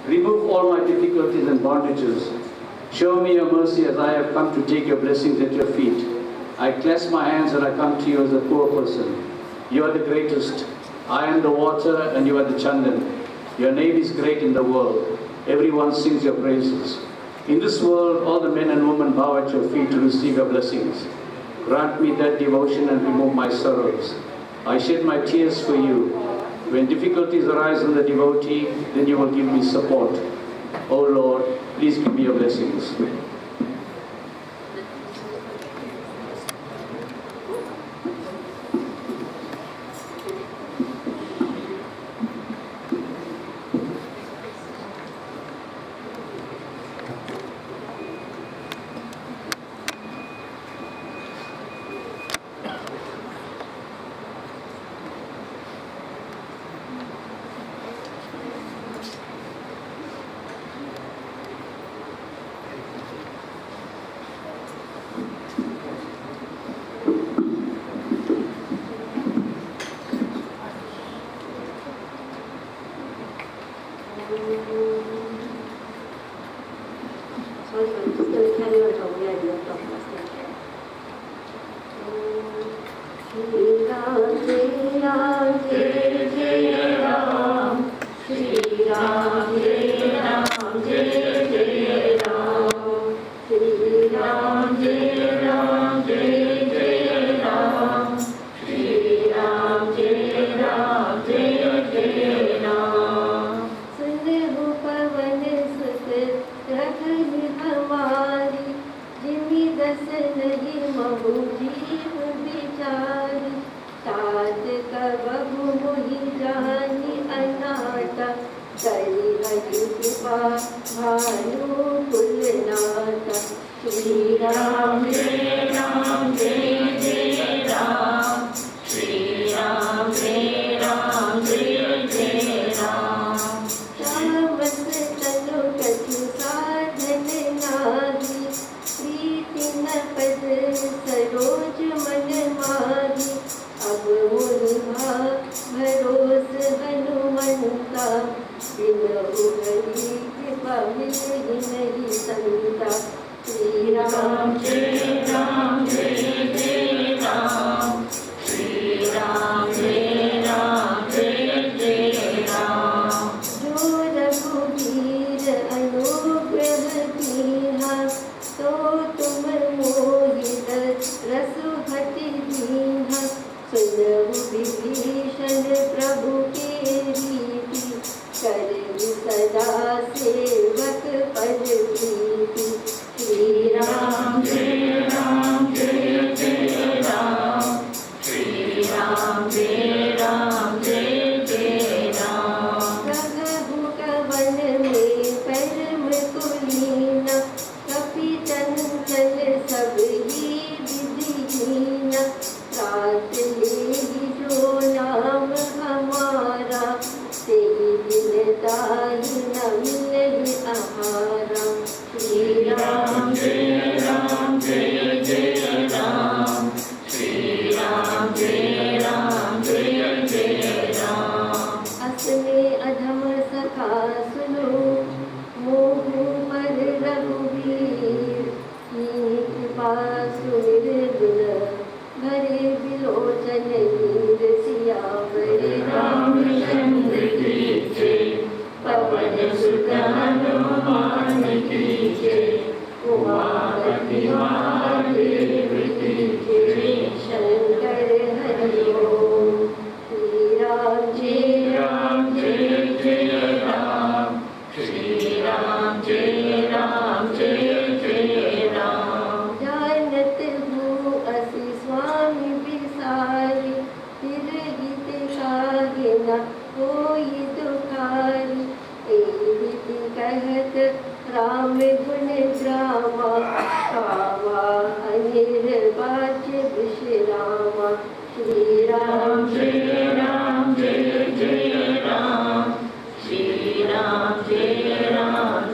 H: Remove all my difficulties and bondages. Show me your mercy as I have come to take your blessings at your feet. I clasp my hands and I come to you as a poor person. You are the greatest. I am the water and you are the Chandan. Your name is great in the world. Everyone sings your praises. In this world, all the men and women bow at your feet to receive your blessings. Grant me that devotion and remove my sorrows. I shed my tears for you. When difficulties arise in the devotee, then you will give me support. O Lord, please give me your blessings.
I: Sorry, I'm just going to carry on from where I left off last time. Shri Ram, Jai Ram, Jai Jai Ram. Shri Ram, Jai Ram, Jai Jai Ram. Shri Ram, Jai Ram, Jai Jai Ram. Shri Ram, Jai Ram, Jai Jai Ram. Sunne ho pavan sut रखी हमारी Jimmy दस नहीं महु जीव बिचारी तात कबहु मोहि जानी अनाथा करी हरि कृपा भानु कुलनाथा श्री राम जय राम जय जय राम श्री राम जय राम जय जय राम श्यामस तनु कछु साधन नारी प्रीति न पद सरोज मन मारी अब मोहि भरोस हनुमंता बिनु हरि कृपा मिलहि नहीं संता श्री राम जय राम जय जय राम श्री राम जय राम जय जय राम जो रघुवीर अनुग्रह कीन्हा तो तुम मोहि रसुभति दीन्हा सुनहु विभीषण प्रभु के रीति करहि सदा सेवक पद प्रीति श्री राम जय राम जय जय राम श्री राम जय राम जय जय राम कहु कवन में परम कुलीना कपि चंचल सब ही विधिहीना त्रात लेहि जो नाम हमारा तेहि दिन ताहि न मिलहि आहारा श्री राम जय राम जय जय राम श्री राम जय राम जय जय राम असने अधम सखा सुनो मोहु पर रघुवीर कीन्ही कृपा सुमिर गुण भरे बिलोचन नीर सियावर रामचंद्र की जय पवन सुत हनुमान की जय उमापति महादेव की जय शंकर हरि ओम श्री राम जय जय राम श्री राम जय जय राम जानत हूँ असि स्वामी बिसारी तिरहित काहे न कोई दुखारी एहि कहत राम गुण ग्रामा कावा अनिर्वाच विश्रामा श्री राम जय जय राम श्री राम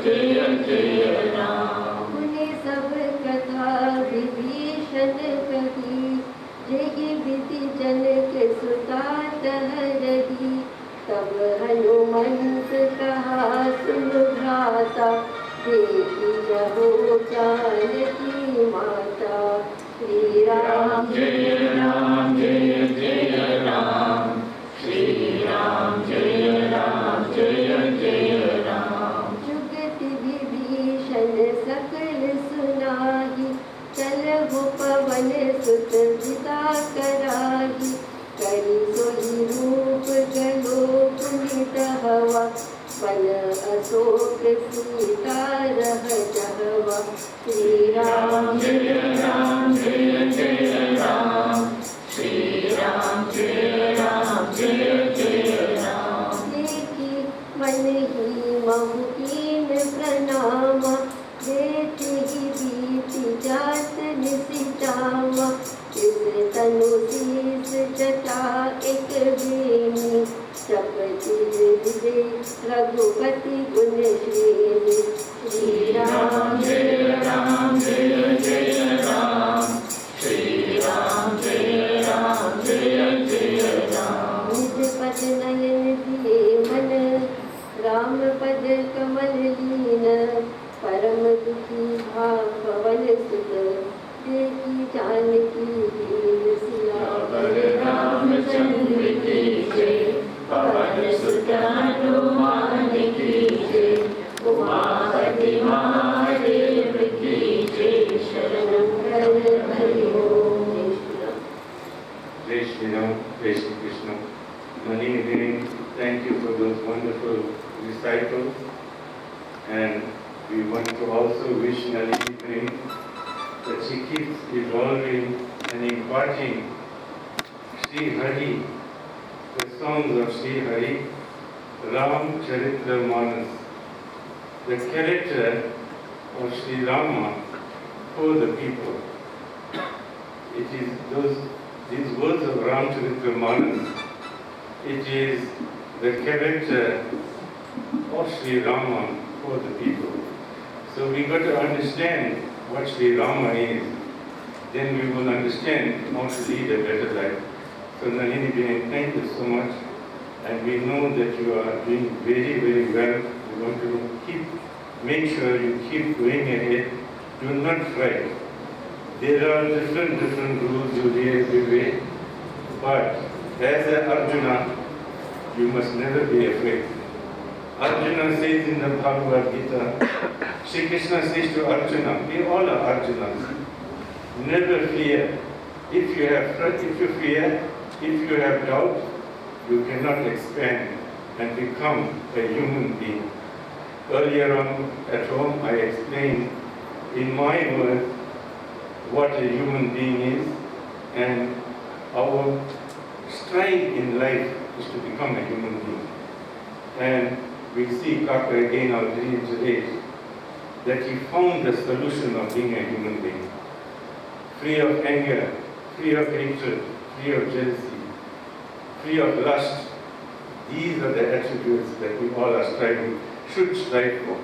I: जय जय राम पुनि सब कथा विभीषण कही जय विधि जनक सुता तहरही तब हनुमंत कहा सुन भ्राता, देखी जहो जानकी माता। श्री राम
D: जय राम जय जय राम, श्री राम जय जय राम।
I: जुगति विभीषण सकल सुनाहि, चलहु पवन सुत पिता कराहि। करि सोहि रूप गलो पुनीत हवा, वन अशोक सीता रह जहवा। श्री राम
D: जय राम जय जय राम, श्री राम जय जय राम।
I: देखी मन ही महु कीन प्रणामा, देखी बीती जात निशिचामा। इस तनु शीस जटा एक बेनी, सब चीज विदे रघुपति गुण श्रेणी। श्री राम
D: जय राम जय जय राम, श्री राम जय जय राम।
I: निज पद नयन दिए मन, राम पद कमल लीन। परम दुखी भाव पवन सुत, देखी जानकी दीन सियावर
D: रामचंद्र की जय, पवन सुत हनुमान की जय, उमापति महादेव की जय।
I: शरणं हरि ओम।
C: Jai Shri Ram, Jai Shri Krishna. Nalini Devi, thank you for those wonderful recitals. And we want to also wish Nalini Devi that she keeps evolving and imparting Sri Hari, the songs of Sri Hari, Ram Charitra Manas, the character of Sri Rama for the people. It is these words of Ram Charitra Manas, it is the character of Sri Rama for the people. So we got to understand what Sri Rama is, then we will understand how to lead a better life. So Nalini Behen, thank you so much, and we know that you are doing very, very well. We want to make sure you keep going ahead. Do not fret. There are different rules you hear every way, but as an Arjuna, you must never be afraid. Arjuna says in the Bhagavad Gita, Shri Krishna says to Arjuna, we all are Arjunas, never fear. If you fear, if you have doubt, you cannot expand and become a human being. Earlier on at home, I explained in my words what a human being is, and our strive in life is to become a human being. And we see Kaka again our today, that he found the solution of being a human being. Free of anger, free of hatred, free of jealousy, free of lust. These are the attributes that we all are should strive for.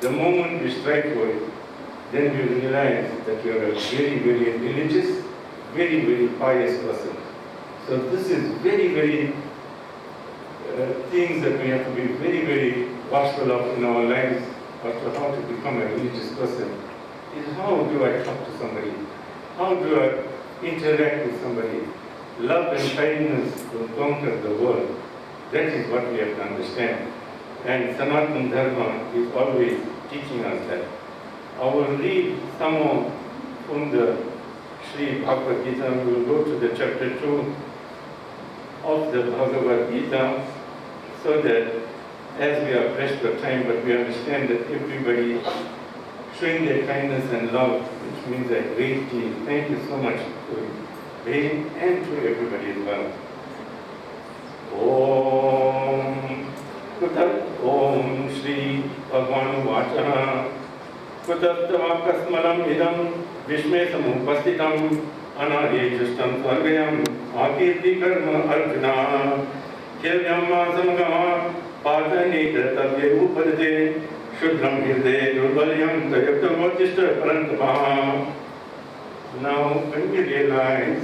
C: The moment we strive for it, then we realize that you are a very, very religious, very, very pious person. So this is very, very things that we have to be very, very watchful of in our lives, as to how to become a religious person, is how do I talk to somebody? How do I interact with somebody? Love and kindness will conquer the world. That is what we have to understand. And Sanatana Dharma is always teaching us that. I will read some from the Sri Bhagavad Gita. We will go to the chapter 2 of the Bhagavad Gita, so that as we are pressed for time, but we understand that everybody showing their kindness and love, which means a great deal. Thank you so much to Bhain and to everybody as well. Om Shri Bhagwan Vacha Kutatavakasmalam idam Vishme Samupastitam Anadi Justam Sargayam Akirti Karma Arjuna Kiryamma Samgama Padani Kartavye Upadate Shudram Hirde Durbalyam Tayaktamotishta Parantama. Now, when we realize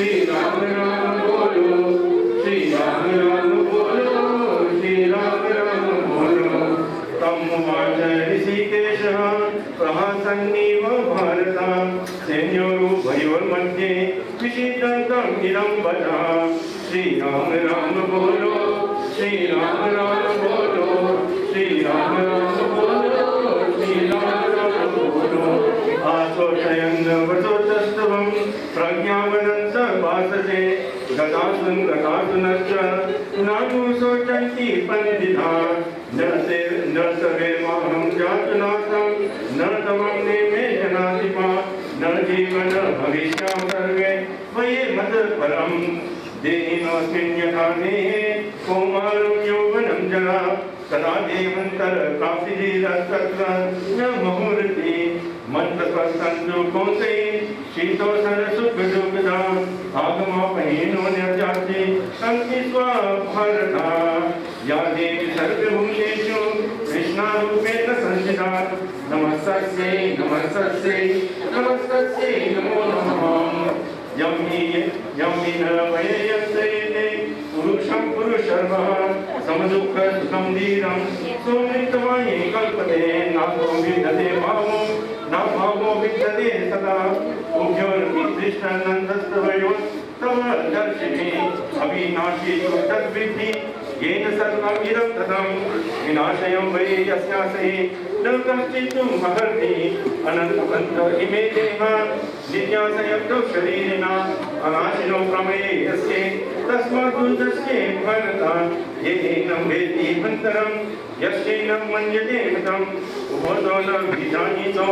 C: Ram बोलो, श्री राम राम बोलो, श्री राम राम बोलो, श्री राम राम बोलो। आसोचयन् वसोतस्तवं प्रज्ञावनन्त वासते गतासुनश्च नानुशोचन्ति पण्डिता न सर्वेमाहं जातुनाथं न तमं नेमे जनाधिपा न जीवन भविष्यां सर्वे मये मत परं देहिनोऽस्मिन् यथा देहे कौमारं यौवनं जरा तदा देवन्तर प्राप्तिधीरस्तत्र न मुहूर्ते मन्त्रपस्तन्तु कौन्तेय शीतोष्णसुखदुःखदा आगमापहीनो निर्जाते सन्तिस्वा भारता या देवी सर्वभूतेषु कृष्णारूपेण संस्थिता नमस्तस्यै नमस्तस्यै नमस्तस्यै नमो नमः यं हि न वययन्ते पुरुषं पुरुषर्वः समदुःखसुखं धीरं सोमृतमये कल्पते नाको विद्यते भावो न भावो विद्यते सदा उभयोर्विदृष्टानन्दस्तवयोः तव दर्शिने अविनाशी तद्विद्धि येन सर्वम् इदं ततं विनाशयं वै यस्यासि न कश्चित् महर्ति अनन्तमन्त इमे देहा नित्यासयब्दौ शरीरिणा अनाशिनो प्रमेये यस्य तस्मात् दुर्दस्ये भरत येनं वेत्ति भन्तरं यस्यैनं मन्यते मृतम् उभतो न विजानीतो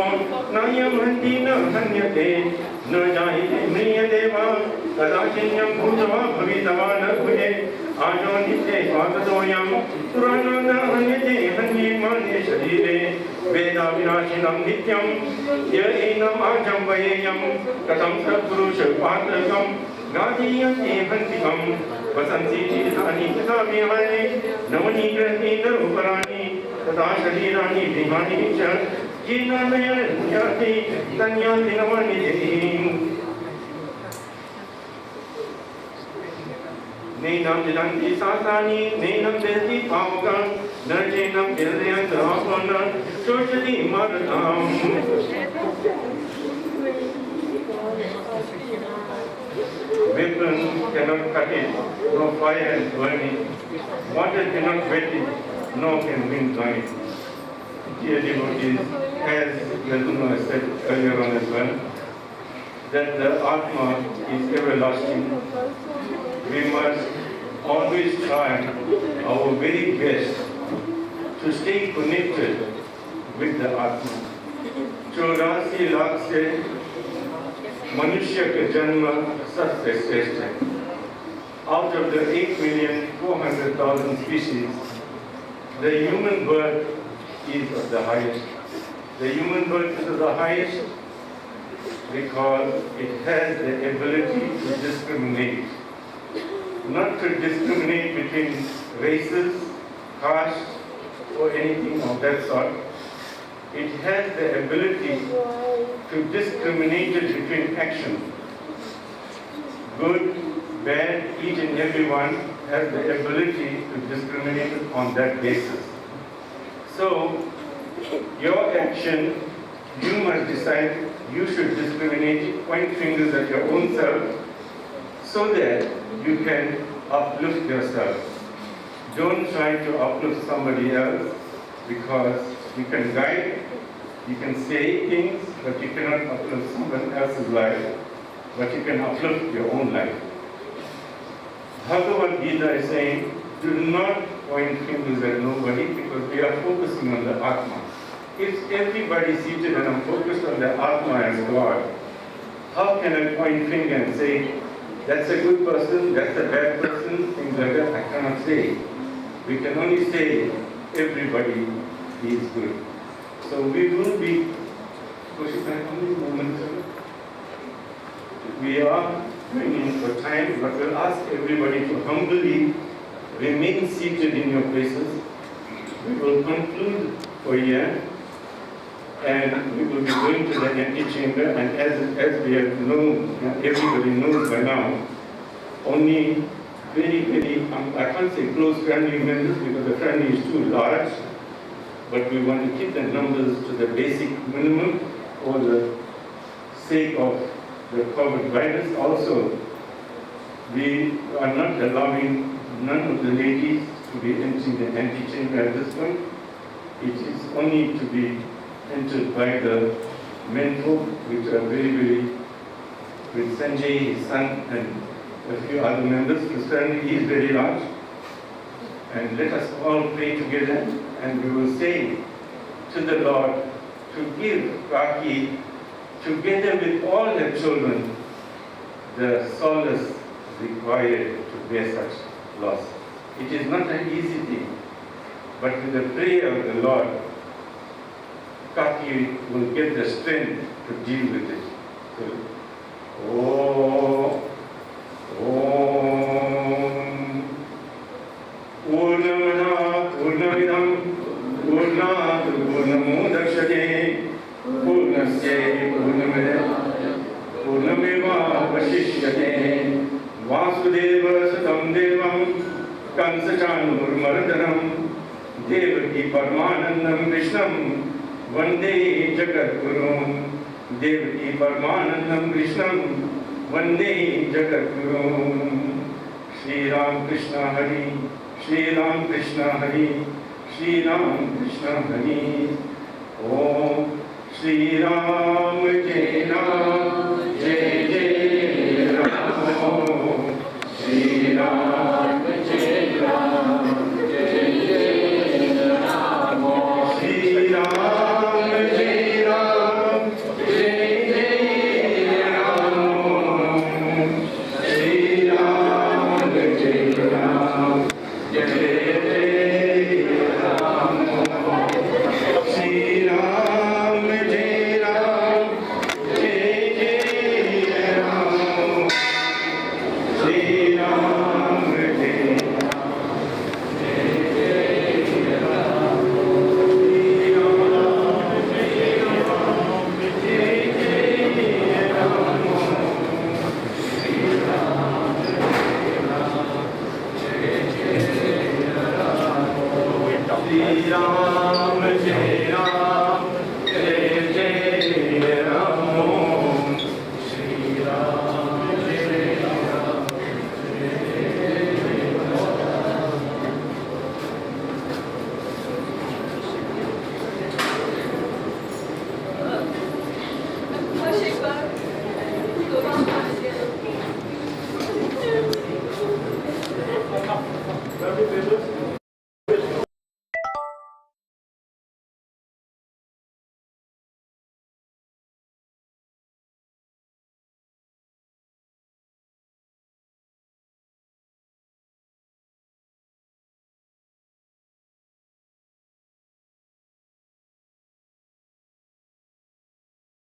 C: नायं हन्ति न हन्यते न जायते म्रियते वा कदाचिन्यं भूत्वा भवितवा न भुजे आजो नित्ये स्वाततोऽयं पुराणो न हन्यते हन्येमाने शरीरे वेदाविनाशिनं नित्यं य एनम् आजं वयेयं कथं स पुरुषपात्रकं गादीयन्ते हन्तिकं वसन्ति चेतानि तथा विहारे नवनी गृहे नरूपराणि तथा शरीराणि देहानि च येन नयति तन्यान्ति नवानि देहीम् नैनं जलन्ति सातानि नैनं जलति पावकं न चैनं जलयन्त्रापं न शोषति मरुताम् Weapon cannot cut it, no fire can burn it. Water cannot wet it, nor can wind dry it. Dear devotees, as Yaduna said earlier on as well, that the Atma is everlasting. We must always try our very best to stay connected with the Atma. 84 lakh से मनुष्य के जन्म सबसे श्रेष्ठ है. Out of the 8,400,000 species, the human birth is of the highest. The human birth is of the highest because it has the ability to discriminate. Not to discriminate between races, castes, or anything of that sort. It has the ability to discriminate between action. Good, bad, each and everyone has the ability to discriminate on that basis. So, your action, you must decide you should discriminate, point fingers at your own self, so that you can uplift yourself. Don't try to uplift somebody else, because you can guide, you can say things, but you cannot uplift someone else's life, but you can uplift your own life. Bhagavad Gita is saying, do not point fingers at nobody, because we are focusing on the Atma. If everybody is seated and I'm focused on the Atma as God, how can I point finger and say, that's a good person, that's a bad person, things like that? I cannot say. We can only say, everybody is good. So we will be, we are going in for time, but we'll ask everybody to humbly remain seated in your places. We will conclude for here, and we will be going to the antechamber, and as we have known, everybody knows by now, only very, I can't say close family members because the family is too large, but we want to keep the numbers to the basic minimum for the sake of the COVID virus. Also, we are not allowing none of the ladies to be entering the antechamber at this point. It is only to be entered by the men folk, which are with Sanjay, his son, and a few other members. The ceremony is very large. And let us all pray together, and we will say to the Lord to give Rakhi, together with all the children, the solace required to bear such loss. It is not an easy thing, but with the prayer of the Lord, Kaki will get the strength to deal with it. So, Purnamana Purnavidam Purnat Purnamodakshate Purnasya Purnamada Purnameva Vashishyate Vasudeva Satam Devam Kansachanur Mardanam Devaki Paramanandam Krishnam Vande Jagat Gurum Devaki Paramanandam Krishnam Vande Jagat Gurum Shri Ram Krishna Hari Shri Ram Krishna Hari Shri Ram Krishna Hari Om Shri Ram Jai Ram Jai Jai Ram Shri Ram Jai Ram Jai Jai Ram Shri Ram Jai Ram Jai Jai Ram Shri Ram Jai Ram Jai Jai Ram Shri Ram Jai Ram Jai Jai Ram Shri Ram Jai Shri Ram Jai